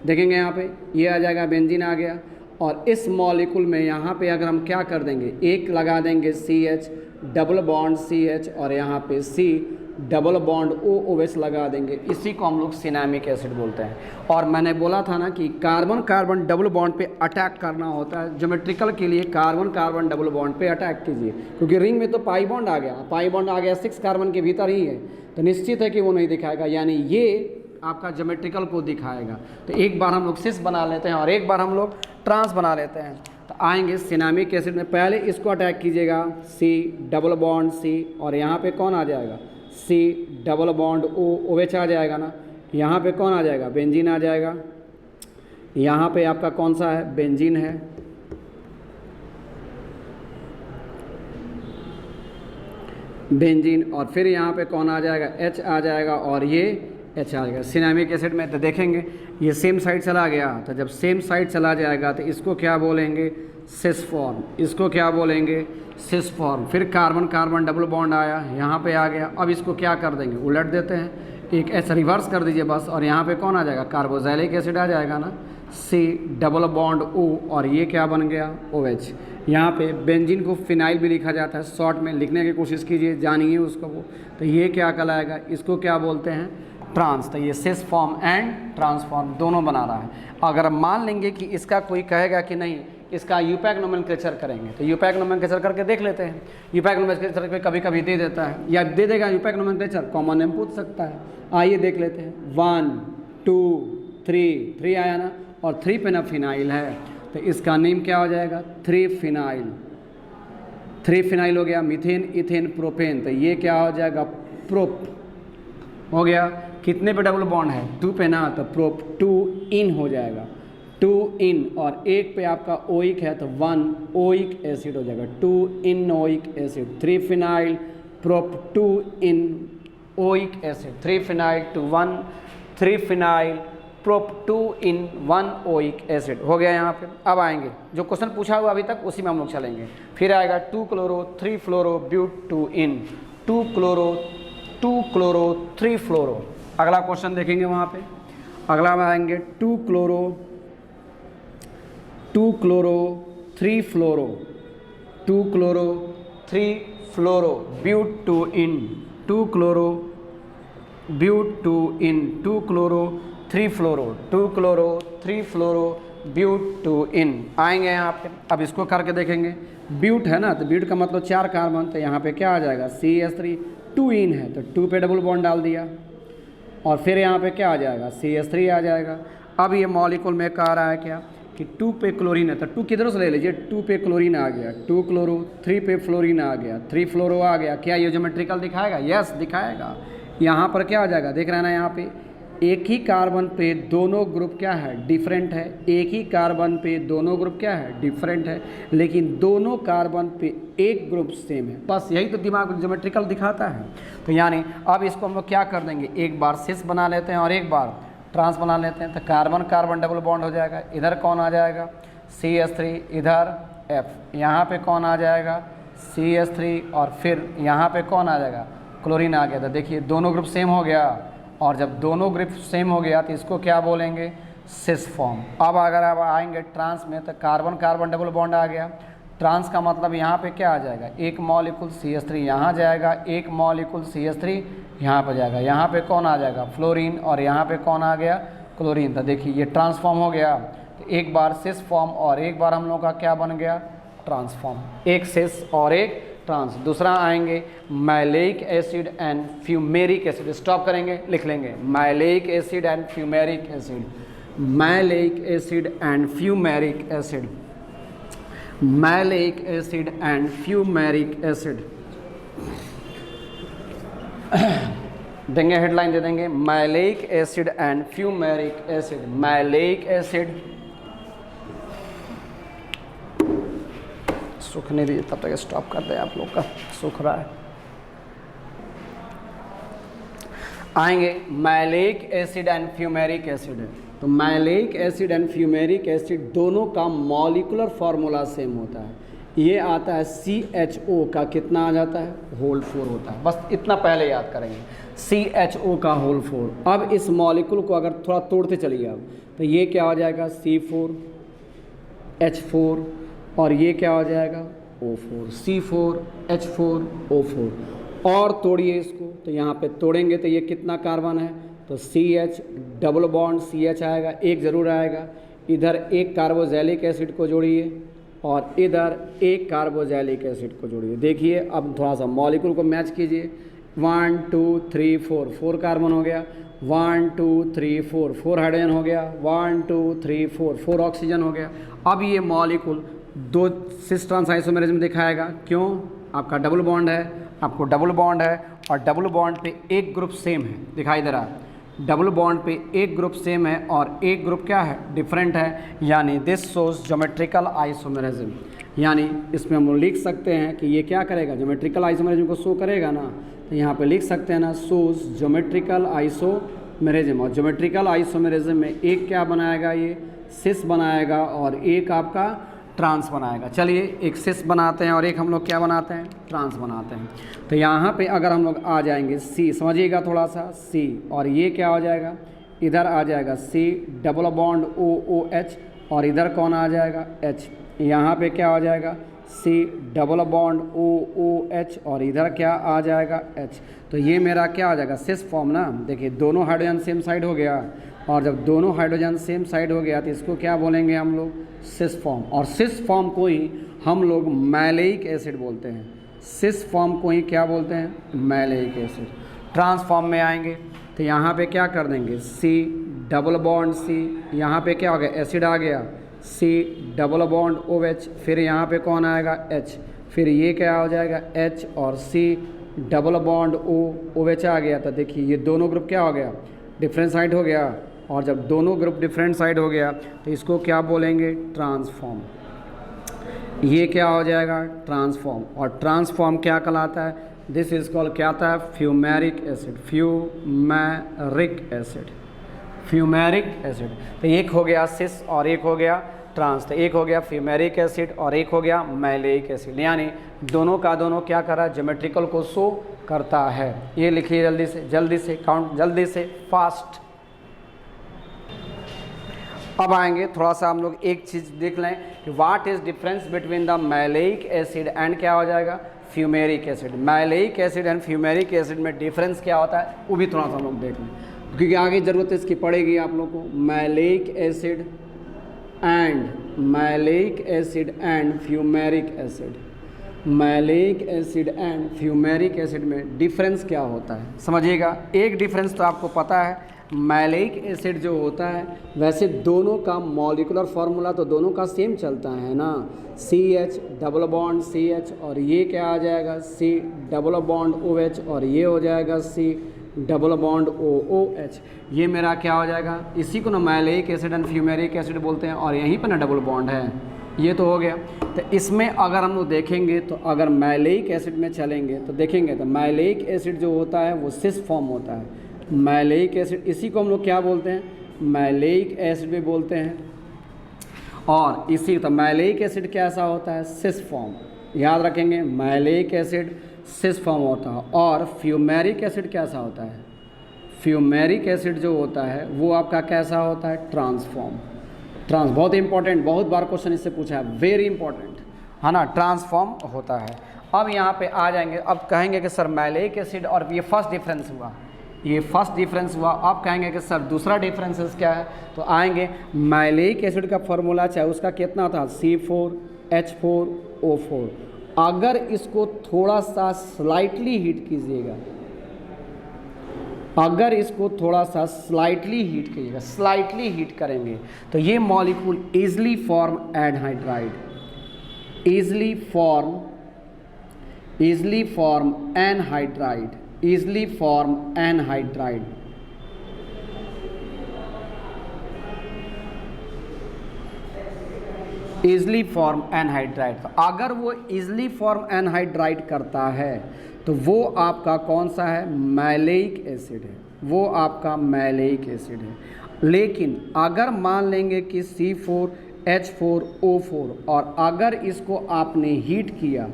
देखेंगे यहाँ पे ये आ जाएगा, बेंजीन आ गया। और इस मॉलिक्यूल में यहाँ पे अगर हम क्या कर देंगे, एक लगा देंगे CH डबल बॉन्ड CH और यहाँ पे C डबल बॉन्ड OOH लगा देंगे, इसी को हम लोग सिनामिक एसिड बोलते हैं। और मैंने बोला था ना कि कार्बन कार्बन डबल बॉन्ड पे अटैक करना होता है। ज्योमेट्रिकल के लिए कार्बन कार्बन डबल बॉन्ड पे अटैक कीजिए, क्योंकि रिंग में तो पाई बॉन्ड आ गया, पाई बॉन्ड आ गया 6 कार्बन के भीतर ही है, तो निश्चित है कि वो नहीं दिखाएगा, यानी ये आपका ज्योमेट्रिकल को दिखाएगा। तो एक बार हम लोग सिस बना लेते हैं और एक बार हम लोग ट्रांस बना लेते हैं। तो आएंगे सिनामिक एसिड में, पहले इसको अटैक कीजिएगा, C डबल बॉन्ड C और यहाँ पे कौन आ जाएगा, C डबल बॉन्ड OH आ जाएगा ना। यहाँ पे कौन आ जाएगा, बेंजीन आ जाएगा। यहाँ पे आपका कौन सा है, बेंजीन है। बेंजीन और फिर यहाँ पे कौन आ जाएगा, H आ जाएगा और ये H आ जाएगा। सिनामिक एसिड में तो देखेंगे ये सेम साइड चला गया, तो जब सेम साइड चला जाएगा तो इसको क्या बोलेंगे, सिस फॉर्म। इसको क्या बोलेंगे, सिस फॉर्म। फिर कार्बन कार्बन डबल बॉन्ड आया, यहाँ पे आ गया। अब इसको क्या कर देंगे, उलट देते हैं, एक ऐसा रिवर्स कर दीजिए बस, और यहाँ पे कौन आ जाएगा, कार्बोक्सिलिक एसिड आ जाएगा ना, C डबल बॉन्ड O और ये क्या बन गया, OH। यहाँ पे बेंजीन को फिनाइल भी लिखा जाता है, शॉर्ट में लिखने की कोशिश कीजिए, जानिए उसको वो। तो ये क्या कहलाएगा, इसको क्या बोलते हैं, ट्रांस। तो ये सिस फॉर्म एंड ट्रांसफॉर्म दोनों बना रहा है। अगर मान लेंगे कि इसका कोई कहेगा कि नहीं, इसका यूपैक नोमेनक्लेचर करेंगे, तो यूपैक नोमेनक्लेचर करके देख लेते हैं। यूपैक नोमेनक्लेचर पे कभी कभी दे देता है या दे देगा यूपैक नोमेनक्लेचर, कॉमन नेम पूछ सकता है। आइए देख लेते हैं, 1 2 3 आया ना, और 3 पे ना फिनाइल है, तो इसका नेम क्या हो जाएगा, 3 फिनाइल। 3 फिनाइल हो गया, मीथेन इथेन प्रोपेन, तो ये क्या हो जाएगा, प्रोप हो गया। कितने पे डबल बॉन्ड है, 2 पे ना, तो प्रोप 2 इन हो जाएगा, 2 इन। और एक पे आपका ओइक है तो 1 ओइक एसिड हो जाएगा, 2 ynoic acid. 3 phenyl prop 2 ynoic acid, 3 phenyl two 1 3 phenyl prop 2 yn 1 oic acid हो गया यहाँ पे। अब आएंगे जो क्वेश्चन पूछा हुआ अभी तक उसी में हम लोग चलेंगे। फिर आएगा 2 chloro 3 fluoro but 2 ene, 2 chloro 3 फ्लोरो। अगला क्वेश्चन देखेंगे वहाँ पे, अगला में आएंगे 2 chloro 3 fluoro, 2 chloro 3 fluoro but 2 ene, 2 chloro but 2 ene, 2 chloro 3 fluoro, 2 chloro 3 fluoro but 2 ene. आएंगे यहाँ पे, अब इसको करके देखेंगे। ब्यूट है ना, तो ब्यूट का मतलब 4 कार्बन, तो यहाँ पे क्या आ जाएगा, CH3 2 इन है तो 2 पे डबल बॉन्ड डाल दिया, और फिर यहाँ पे क्या आ जाएगा, CH3 आ जाएगा। अब ये मॉलिक्यूल में कह रहा है क्या कि 2 पे क्लोरीन है, तो 2 किधरों से ले लीजिए, 2 पे क्लोरीन आ गया, 2 क्लोरो 3 पे फ्लोरीन आ गया, 3 फ्लोरो आ गया। क्या ये ज्योमेट्रिकल दिखाएगा, यस दिखाएगा। यहाँ पर क्या आ जाएगा, देख रहे हैं ना, यहाँ पे एक ही कार्बन पे दोनों ग्रुप क्या है, डिफरेंट है। एक ही कार्बन पे दोनों ग्रुप क्या है, डिफरेंट है, लेकिन दोनों कार्बन पे एक ग्रुप सेम है। बस यही तो दिमाग ज्योमेट्रिकल दिखाता है। तो यानी अब इसको हम लोग क्या कर देंगे, एक बार सिस बना लेते हैं और एक बार ट्रांस बना लेते हैं, तो कार्बन कार्बन डबल बॉन्ड हो जाएगा। इधर कौन आ जाएगा, CH3, इधर F, यहाँ पे कौन आ जाएगा, CH3, और फिर यहाँ पे कौन आ जाएगा, क्लोरीन आ गया। तो देखिए दोनों ग्रुप सेम हो गया, और जब दोनों ग्रुप सेम हो गया तो इसको क्या बोलेंगे, सिस फॉर्म। अब अगर आप आएंगे ट्रांस में, तो कार्बन कार्बन डबल बॉन्ड आ गया, ट्रांस का मतलब यहाँ पे क्या आ जाएगा, एक मॉलिक्यूल CH3 यहाँ जाएगा, एक मॉलिक्यूल CH3 यहाँ पे जाएगा, यहाँ पे कौन आ जाएगा, फ्लोरीन, और यहाँ पे कौन आ गया, क्लोरीन। तो देखिए ये ट्रांसफॉर्म हो गया, तो एक बार सिस फॉर्म और एक बार हम लोग का क्या बन गया, ट्रांसफॉर्म, एक सिस और एक ट्रांस। दूसरा आएंगे maleic acid and fumaric acid, stop करेंगे, लिख लेंगे maleic acid and fumaric acid, maleic acid and fumaric acid, maleic acid and fumaric acid. देंगे हेडलाइन दे देंगे maleic acid and fumaric acid, maleic acid, सूखने दीजिए तब तक स्टॉप कर दे, आप लोग का सूख रहा है। आएंगे maleic acid and fumaric acid, तो maleic acid and fumaric acid दोनों का मॉलिक्यूलर फार्मूला सेम होता है, ये आता है CHO का कितना आ जाता है, होल 4 होता है, बस इतना पहले याद करेंगे, CHO का होल 4। अब इस मॉलिक्यूल को अगर थोड़ा तोड़ते चलिए आप, तो ये क्या हो जाएगा, C4H4, और ये क्या हो जाएगा, O4, C4H4O4, और तोड़िए इसको, तो यहाँ पे तोड़ेंगे तो ये कितना कार्बन है, तो CH डबल बॉन्ड CH आएगा, एक ज़रूर आएगा, इधर एक कार्बोक्सिलिक एसिड को जोड़िए और इधर एक कार्बोक्सिलिक एसिड को जोड़िए। देखिए अब थोड़ा सा मॉलिक्यूल को मैच कीजिए, 1 2 3 4, 4 कार्बन हो गया, 1 2 3 4, 4 हाइड्रोजन हो गया, 1 2 3 4, 4 ऑक्सीजन हो गया। अब ये मॉलिक्यूल 2 सिस ट्रांस आइसोमेरिज्म दिखाएगा, क्यों, आपका डबल बॉन्ड है, आपको डबल बॉन्ड है और डबल बॉन्ड पे एक ग्रुप सेम है, दिखाई दे रहा है, डबल बॉन्ड पे एक ग्रुप सेम है और एक ग्रुप क्या है, डिफरेंट है, यानी दिस शोज ज्योमेट्रिकल आइसोमेरिज्म। यानी इसमें हम लिख सकते हैं कि ये क्या करेगा, ज्योमेट्रिकल आइसोमेरिज्म को शो करेगा ना, तो यहाँ पे लिख सकते हैं ना, शोज ज्योमेट्रिकल आइसोमेरिज्म। और ज्योमेट्रिकल आइसोमेरिज्म में एक क्या बनाएगा, ये सिस बनाएगा और एक आपका ट्रांस बनाएगा। चलिए एक सिस बनाते हैं और एक हम लोग क्या बनाते हैं, ट्रांस बनाते हैं। तो यहाँ पे अगर हम लोग आ जाएंगे C, समझिएगा थोड़ा सा, C, और ये क्या हो जाएगा, इधर आ जाएगा C डबल बॉन्ड OOH, और इधर कौन आ जाएगा, H, यहाँ पे क्या हो जाएगा, C डबल बॉन्ड OOH, और इधर क्या आ जाएगा, H। तो ये मेरा क्या हो जाएगा, सिस फॉर्म ना। देखिए दोनों हाइड्रोजन सेम साइड हो गया, और जब दोनों हाइड्रोजन सेम साइड हो गया तो इसको क्या बोलेंगे हम लोग, सिस फॉर्म। और सिस फॉर्म को ही हम लोग मैलेइक एसिड बोलते हैं, सिस फॉर्म को ही क्या बोलते हैं, मैलेइक एसिड। ट्रांसफॉर्म में आएंगे तो यहाँ पे क्या कर देंगे, C डबल बॉन्ड C, यहाँ पे क्या हो गया, एसिड आ गया, C डबल बॉन्ड OH, फिर यहाँ पे कौन आएगा, H, फिर ये क्या हो जाएगा, H, और C डबल बॉन्ड OH आ गया। तो देखिए ये दोनों ग्रुप क्या हो गया, डिफरेंट साइड हो गया, और जब दोनों ग्रुप डिफरेंट साइड हो गया तो इसको क्या बोलेंगे, ट्रांसफॉर्म। ये क्या हो जाएगा, ट्रांसफॉर्म। और ट्रांसफॉर्म क्या कहलाता है, दिस इज कॉल्ड क्या आता है, fumaric acid, fumaric acid, fumaric acid. तो एक हो गया सिस और एक हो गया ट्रांस, तो एक हो गया फ्यूमेरिक एसिड और एक हो गया मैलेइक एसिड, यानी दोनों का दोनों क्या कर रहा है, ज्योमेट्रिकल को शो करता है। ये लिखिए जल्दी से काउंट, जल्दी से, फास्ट। अब आएंगे थोड़ा सा हम लोग एक चीज़ देख लें कि what is difference between the maleic acid and क्या हो जाएगा, fumaric acid. Maleic acid and fumaric acid में डिफरेंस क्या होता है वो भी थोड़ा सा हम लोग देख लें, क्योंकि आगे ज़रूरत इसकी पड़ेगी आप लोग को। Maleic acid and fumaric acid, maleic acid and fumaric acid में डिफरेंस क्या होता है समझिएगा। एक डिफरेंस तो आपको पता है, मैलेइक एसिड जो होता है वैसे दोनों का मॉलिक्यूलर फार्मूला तो दोनों का सेम चलता है ना, CH डबल बॉन्ड CH, और ये क्या आ जाएगा, C डबल बॉन्ड OH, और ये हो जाएगा C डबल बॉन्ड OOH। ये मेरा क्या हो जाएगा, इसी को ना maleic acid and fumaric acid बोलते हैं, और यहीं पर ना डबल बॉन्ड है, ये तो हो गया। तो इसमें अगर हम लोग देखेंगे तो अगर मैलेइक एसिड में चलेंगे तो देखेंगे तो मैलेइक एसिड जो होता है वो सिस फॉर्म होता है। मैलेइक एसिड, इसी को हम लोग क्या बोलते हैं, मैलेइक एसिड भी बोलते हैं। और इसी तो मैलेइक एसिड कैसा होता है, सिस फॉर्म, याद रखेंगे, मैलेइक एसिड सिस फॉर्म होता है। और फ्यूमेरिक एसिड कैसा होता है, फ्यूमेरिक एसिड जो होता है वो आपका कैसा होता है, ट्रांसफॉर्म। ट्रांस बहुत इंपॉर्टेंट, बहुत बार क्वेश्चन इससे पूछा है, वेरी इंपॉर्टेंट। है ना, ट्रांसफॉर्म होता है। अब यहाँ पे आ जाएंगे, अब कहेंगे कि सर मैलेइक एसिड और ये फर्स्ट डिफरेंस हुआ, ये फर्स्ट डिफरेंस हुआ। अब कहेंगे कि सर दूसरा डिफरेंसेस क्या है, तो आएंगे मैलेइक एसिड का फॉर्मूला चाहे उसका कितना था C4H4O4। अगर इसको थोड़ा सा स्लाइटली हीट कीजिएगा, अगर इसको थोड़ा सा स्लाइटली हीट कीजिएगा, स्लाइटली हीट करेंगे तो ये molecule easily form anhydride, easily form anhydride, easily form anhydride. Easily form anhydride, तो अगर वो इजली फॉर्म एनहाइड्राइड करता है तो वो आपका कौन सा है, मैलेइक एसिड है, वो आपका मैलेइक एसिड है। लेकिन अगर मान लेंगे कि C4H4O4 और अगर इसको आपने हीट किया,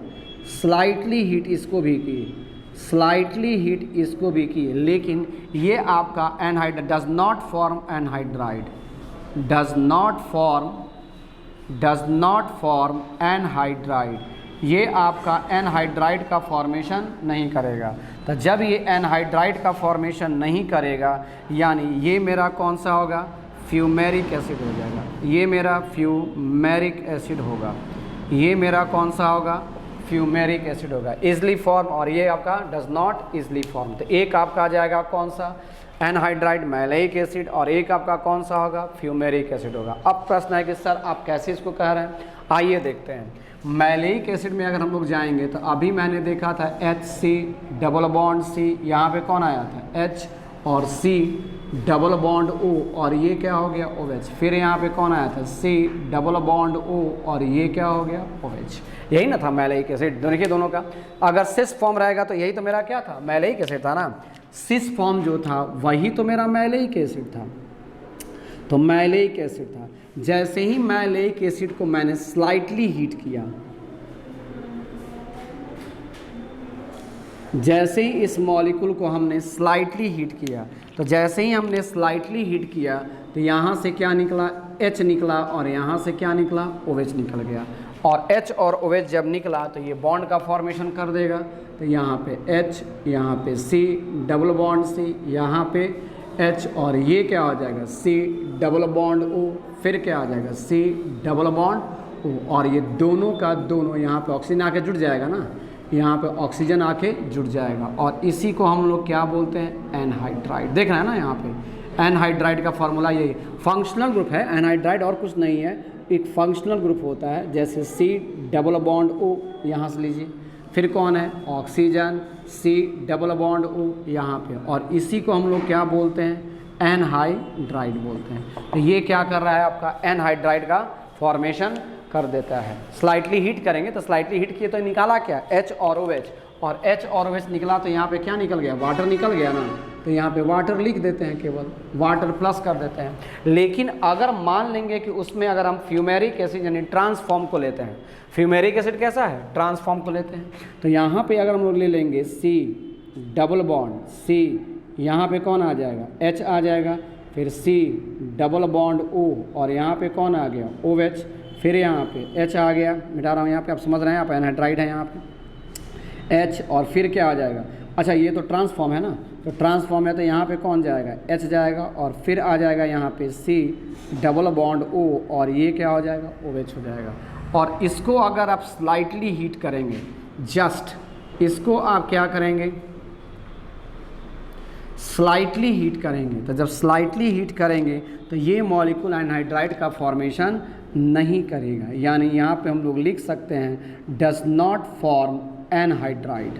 स्लाइटली हीट इसको भी की, स्लाइटली हीट इसको भी की, लेकिन ये आपका anhydride does not form anhydride, does not form anhydride, ये आपका एनहाइड्राइड का फॉर्मेशन नहीं करेगा। तो जब ये एनहाइड्राइड का फॉर्मेशन नहीं करेगा, यानी ये मेरा कौन सा होगा, फ्यूमेरिक एसिड हो जाएगा, ये मेरा फ्यूमेरिक एसिड होगा, ये मेरा कौन सा होगा, फ्यूमेरिक एसिड होगा, इजली फॉर्म, और ये आपका डज नॉट इजली फॉर्म। तो एक आपका आ जाएगा कौन सा, एनहाइड्राइड मैलेइक एसिड, और एक आपका कौन सा होगा, फ्यूमेरिक एसिड होगा। अब प्रश्न है कि सर आप कैसे इसको कह रहे हैं, आइए देखते हैं। मैलेइक एसिड में अगर हम लोग जाएंगे तो अभी मैंने देखा था HC डबल बॉन्ड C, यहाँ पे कौन आया था H और C डबल बॉन्ड O, और ये क्या हो गया OH। फिर यहाँ पे कौन आया था C डबल बॉन्ड O, और ये क्या हो गया OH। यही ना था मैलेइक एसिड, देखिए दोनों का अगर सिस फॉर्म रहेगा तो यही तो मेरा क्या था, मैलेइक एसिड था ना। सिस फॉर्म जो था वही तो मेरा मैलेइक एसिड था, तो मैलेइक एसिड था। जैसे ही मैलेइक एसिड को मैंने स्लाइटली हीट किया, जैसे ही इस मॉलिक्यूल को हमने स्लाइटली हीट किया, तो जैसे ही हमने स्लाइटली हीट किया तो यहाँ से क्या निकला, H निकला, और यहाँ से क्या निकला, OH निकल गया। और H और OH जब निकला तो ये बॉन्ड का फॉर्मेशन कर देगा। तो यहाँ पे H, यहाँ पे C डबल बॉन्ड C, यहाँ पे H, और ये क्या हो जाएगा C डबल बॉन्ड O, फिर क्या आ जाएगा C डबल बॉन्ड O, और ये दोनों का दोनों यहाँ पे ऑक्सीजन आके जुड़ जाएगा ना, यहाँ पे ऑक्सीजन आके जुड़ जाएगा, और इसी को हम लोग क्या बोलते हैं, एनहाइड्राइड। देख रहे हैं ना यहाँ पे एनहाइड्राइड का फॉर्मूला यही, फंक्शनल ग्रुप है एनहाइड्राइड, और कुछ नहीं है, एक फंक्शनल ग्रुप होता है। जैसे C डबल बॉन्ड O, यहाँ से लीजिए, फिर कौन है oxygen, C double bond O यहाँ पे, और इसी को हम लोग क्या बोलते हैं, एनहाइड्राइड बोलते हैं। तो ये क्या कर रहा है, आपका एनहाइड्राइड का फॉर्मेशन कर देता है। स्लाइटली हीट करेंगे तो स्लाइटली हीट किए तो निकाला क्या, H और OH, और H और OH निकला तो यहाँ पे क्या निकल गया, वाटर निकल गया ना, तो यहाँ पे वाटर लिख देते हैं, केवल वाटर प्लस कर देते हैं। लेकिन अगर मान लेंगे कि उसमें अगर हम फ्यूमेरिक एसिड यानी ट्रांसफॉर्म को लेते हैं, फ्यूमेरिक एसिड कैसा है, ट्रांसफॉर्म को लेते हैं, तो यहाँ पे अगर हम लोग ले लेंगे C डबल बॉन्ड C, यहाँ पे कौन आ जाएगा, H आ जाएगा, फिर C डबल बॉन्ड O, और यहाँ पे कौन आ गया, OH, फिर यहाँ पे H आ गया, मिटा रहा हूँ यहाँ पे, आप समझ रहे हैं, आप एनहाइड्राइड है यहाँ पे H, और फिर क्या आ जाएगा, अच्छा ये तो ट्रांसफॉर्म है ना, तो ट्रांसफॉर्म है तो यहाँ पे कौन जाएगा, H जाएगा, और फिर आ जाएगा यहाँ पे C डबल बॉन्ड O, और ये क्या हो जाएगा, OH हो जाएगा। और इसको अगर आप स्लाइटली हीट करेंगे, जस्ट इसको आप क्या करेंगे, स्लाइटली हीट करेंगे, तो जब स्लाइटली हीट करेंगे तो ये मॉलिक्यूल एनहाइड्राइड का फॉर्मेशन नहीं करेगा। यानी यहाँ पे हम लोग लिख सकते हैं does not form anhydride,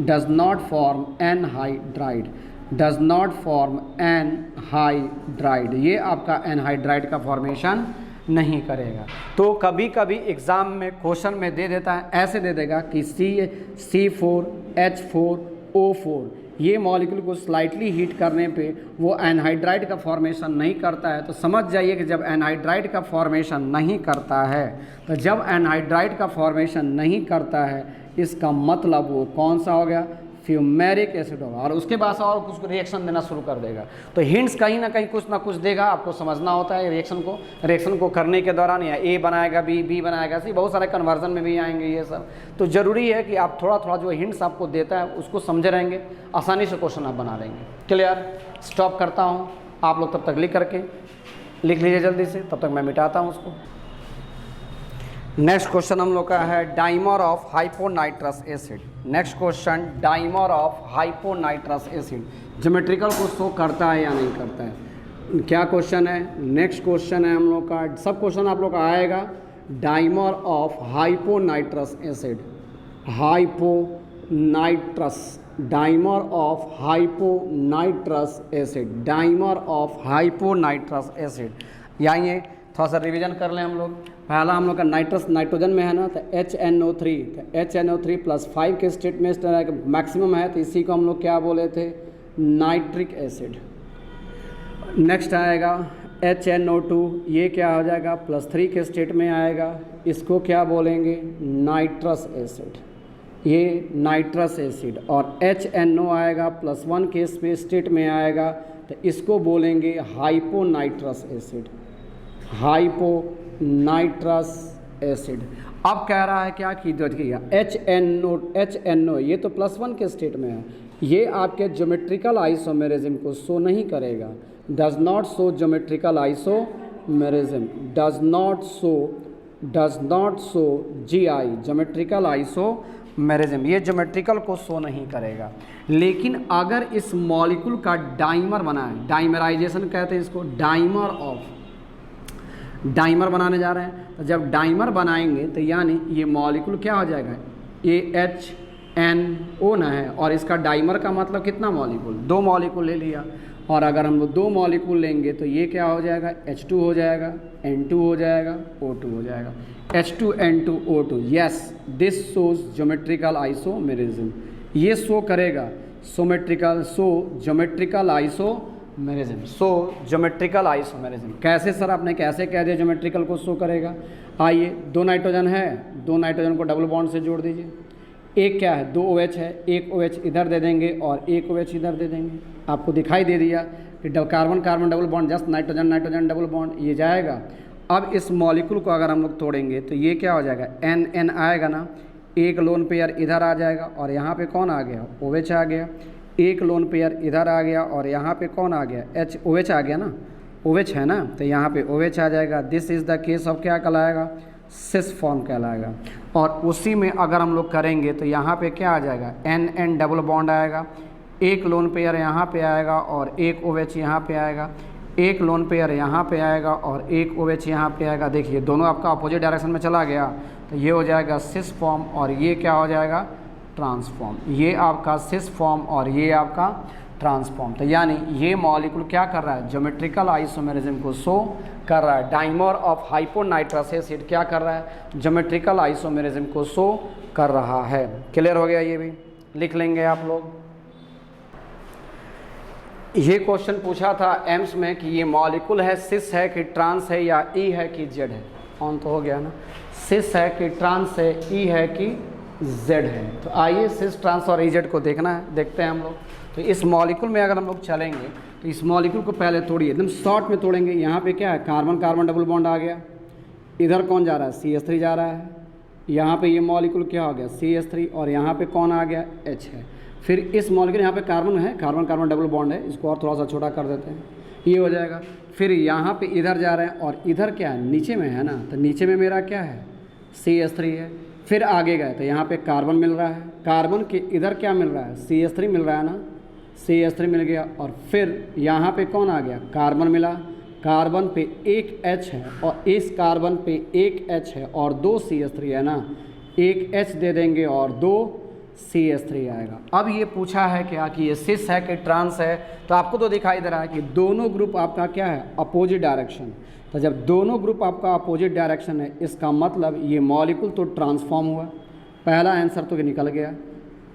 does not form anhydride, does not form anhydride, ये आपका एनहाइड्राइड का फॉर्मेशन नहीं करेगा। तो कभी कभी एग्ज़ाम में क्वेश्चन में दे देता है, ऐसे दे देगा कि C4H4O4 ये मॉलिक्यूल को स्लाइटली हीट करने पे वो एनहाइड्राइड का फॉर्मेशन नहीं करता है, तो समझ जाइए कि जब एनहाइड्राइड का फॉर्मेशन नहीं करता है, तो जब एनहाइड्राइड का फॉर्मेशन नहीं करता है, इसका मतलब वो कौन सा हो गया, फ्यूमेरिक एसिड होगा, और उसके बाद और कुछ रिएक्शन देना शुरू कर देगा। तो हिंट्स कहीं ना कहीं कुछ ना कुछ देगा, आपको समझना होता है रिएक्शन को करने के दौरान, या ए बनाएगा बी बनाएगा सी, बहुत सारे कन्वर्जन में भी आएंगे ये सब। तो ज़रूरी है कि आप थोड़ा थोड़ा जो हिंट्स आपको देता है उसको समझे रहेंगे, आसानी से क्वेश्चन आप बना लेंगे। क्लियर? स्टॉप करता हूँ, आप लोग तब तक लिख लीजिए जल्दी से, तब तक मैं मिटाता हूँ उसको। नेक्स्ट क्वेश्चन हम लोग का है dimer of hyponitrous acid. Next question, dimer of hyponitrous acid geometrical को शो करता है या नहीं करता है? क्या क्वेश्चन है? नेक्स्ट क्वेश्चन है हम लोग का, सब क्वेश्चन आप लोग का आएगा। Dimer of hyponitrous acid, hyponitrous, dimer of hyponitrous acid, dimer of hyponitrous acid. यहाँ थोड़ा सा रिवीजन कर लें हम लोग। पहला हम लोग का नाइट्रोजन में है ना, तो HNO3, तो HNO3 +5 के स्टेट में मैक्सिमम है, तो इसी को हम लोग क्या बोले थे? Nitric acid. नेक्स्ट आएगा HNO2, ये क्या हो जाएगा? +3 के स्टेट में आएगा, इसको क्या बोलेंगे? नाइट्रस एसिड, ये नाइट्रस एसिड। और HNO आएगा +1 के स्टेट में आएगा, तो इसको बोलेंगे हाइपोनाइट्रस एसिड, हाइपोनाइट्रस एसिड। अब कह रहा है क्या कि देखिएगा HNO ये तो +1 के स्टेट में है, ये आपके ज्योमेट्रिकल आइसोमेरिज्म को शो नहीं करेगा, does not show geometrical isomerism, does not show GI geometrical isomerism, ये ज्योमेट्रिकल को शो नहीं करेगा। लेकिन अगर इस मॉलिक्यूल का डाइमर बनाए, डाइमराइजेशन कहते हैं इसको, डाइमर बनाने जा रहे हैं, तो जब डाइमर बनाएंगे तो यानी ये मॉलिक्यूल क्या हो जाएगा? HNO ना है, और इसका डाइमर का मतलब कितना मॉलिक्यूल? 2 मॉलिक्यूल ले लिया, और अगर हम 2 मॉलिक्यूल लेंगे तो ये क्या हो जाएगा? H2 हो जाएगा, N2 हो जाएगा, O2 हो जाएगा, H2N2O2। Yes, this shows geometrical isomerism, ये शो करेगा ज्योमेट्रिकल आइसोमेरिज्म। कैसे सर, आपने कैसे कह दिया ज्योमेट्रिकल को शो करेगा? आइए, 2 नाइट्रोजन है, 2 नाइट्रोजन को डबल बॉन्ड से जोड़ दीजिए। एक क्या है? 2 OH है, एक OH इधर दे देंगे और एक OH इधर दे देंगे। आपको दिखाई दे दिया कि carbon carbon double bond, just nitrogen nitrogen double bond, ये जाएगा। अब इस मॉलिक्यूल को अगर हम लोग तोड़ेंगे तो ये क्या हो जाएगा? NN आएगा ना, एक लोन पेयर इधर आ जाएगा, और यहाँ पे कौन आ गया? OH आ गया। एक लोन पेयर इधर आ गया, और यहाँ पे कौन आ गया? OH आ गया ना, OH है ना, तो यहाँ पे OH आ जाएगा। This is the case of क्या कहलाएगा? सिस फॉर्म कहलाएगा। और उसी में अगर हम लोग करेंगे तो यहाँ पे क्या आ जाएगा? NN डबल बॉन्ड आएगा, एक लोन पेयर यहाँ पे आएगा और एक OH यहाँ पे आएगा, एक लोन पेयर यहाँ पे आएगा और एक OH यहाँ पे आएगा। देखिए दोनों आपका अपोजिट डायरेक्शन में चला गया, तो ये हो जाएगा सिस फॉर्म, और ये क्या हो जाएगा? ट्रांसफॉर्म। ये आपका सिस फॉर्म और ये आपका ट्रांसफॉर्म। तो यानी ये मॉलिक्यूल क्या कर रहा है? ज्योमेट्रिकल आइसोमेरिज्म को शो कर रहा है। डाइमर ऑफ हाइपोनाइट्रस एसिड क्या कर रहा है? ज्योमेट्रिकल आइसोमेरिज्म को शो कर रहा है। क्लियर हो गया? ये भी लिख लेंगे आप लोग। ये क्वेश्चन पूछा था एम्स में कि ये मॉलिक्यूल है, सिस है कि ट्रांस है, या ई है कि जेड है? ऑन तो हो गया ना। सिस है कि ट्रांस है, ई है कि जेड है? तो आइए सिस, ट्रांस और इजेड को देखना है, देखते हैं हम लोग। तो इस मॉलिक्यूल में अगर हम लोग चलेंगे तो इस मॉलिक्यूल को पहले तोड़िए, एकदम शॉर्ट में तोड़ेंगे। यहाँ पे क्या है? कार्बन कार्बन डबल बॉन्ड आ गया, इधर कौन जा रहा है? CH3 जा रहा है। यहाँ पे ये मॉलिक्यूल क्या हो गया? CH3, और यहाँ पे कौन आ गया? H है। फिर इस मॉलिक्यूल यहाँ पे कार्बन है, कार्बन कार्बन डबल बॉन्ड है, इसको और थोड़ा सा छोटा कर देते हैं, ये हो जाएगा। फिर यहाँ पे इधर जा रहे हैं, और इधर क्या है? नीचे में है ना, तो नीचे में मेरा क्या है? CH3 है। फिर आगे गए तो यहाँ पे कार्बन मिल रहा है, कार्बन के इधर क्या मिल रहा है? CH3 मिल रहा है ना, CH3 मिल गया। और फिर यहाँ पे कौन आ गया? कार्बन मिला, कार्बन पे एक H है, और इस कार्बन पे एक H है और 2 CH3 है ना, एक H दे देंगे और 2 CH3 आएगा। अब ये पूछा है क्या कि ये सिस है कि ट्रांस है? तो आपको तो दिखाई दे रहा है कि दोनों ग्रुप आपका क्या है? Opposite direction. तो जब दोनों ग्रुप आपका अपोजिट डायरेक्शन है, इसका मतलब ये मॉलिक्यूल तो ट्रांसफॉर्म हुआ। पहला आंसर तो निकल गया,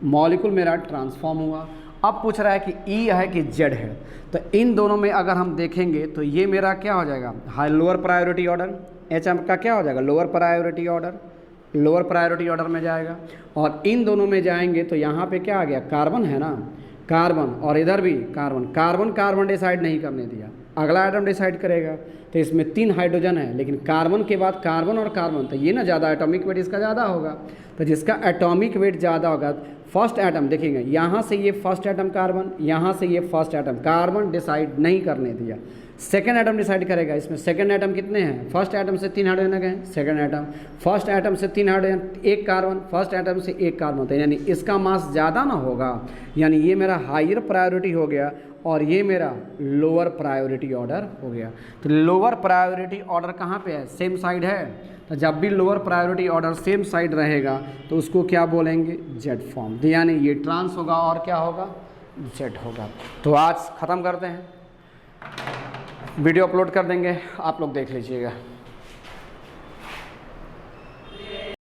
मॉलिक्यूल मेरा ट्रांसफॉर्म हुआ। अब पूछ रहा है कि ई है कि जेड है? तो इन दोनों में अगर हम देखेंगे तो ये मेरा क्या हो जाएगा? High lower priority order, H आपका क्या हो जाएगा? Lower priority order. Lower priority order में जाएगा। और इन दोनों में जाएंगे तो यहाँ पे क्या आ गया, कार्बन है ना, कार्बन, और इधर भी कार्बन, कार्बन कार्बन डिसाइड नहीं करने दिया, अगला एटम डिसाइड करेगा। तो इसमें 3 हाइड्रोजन है, लेकिन कार्बन के बाद कार्बन और कार्बन, तो ये ना ज़्यादा एटॉमिक वेट इसका ज़्यादा होगा। तो जिसका एटॉमिक वेट ज़्यादा होगा, फर्स्ट एटम देखेंगे, यहाँ से ये फर्स्ट एटम कार्बन, यहाँ से ये फर्स्ट एटम कार्बन डिसाइड नहीं करने दिया। सेकेंड एटम डिसाइड करेगा। इसमें सेकेंड एटम कितने हैं, फर्स्ट एटम से 3 हाइड्रोजन गए, सेकेंड एटम, फर्स्ट एटम से 3 हाइड्रोजन, 1 कार्बन, फर्स्ट एटम से 1 कार्बन, तो यानी इसका मास ज़्यादा ना होगा, यानी ये मेरा हायर प्रायोरिटी हो गया और ये मेरा लोअर प्रायोरिटी ऑर्डर हो गया। तो लोअर प्रायोरिटी ऑर्डर कहाँ पे है, सेम साइड है। तो जब भी lower priority order same side रहेगा तो उसको क्या बोलेंगे, जेड फॉर्म, यानी ये ट्रांस होगा और क्या होगा, जेड होगा। तो आज ख़त्म करते हैं, वीडियो अपलोड कर देंगे, आप लोग देख लीजिएगा।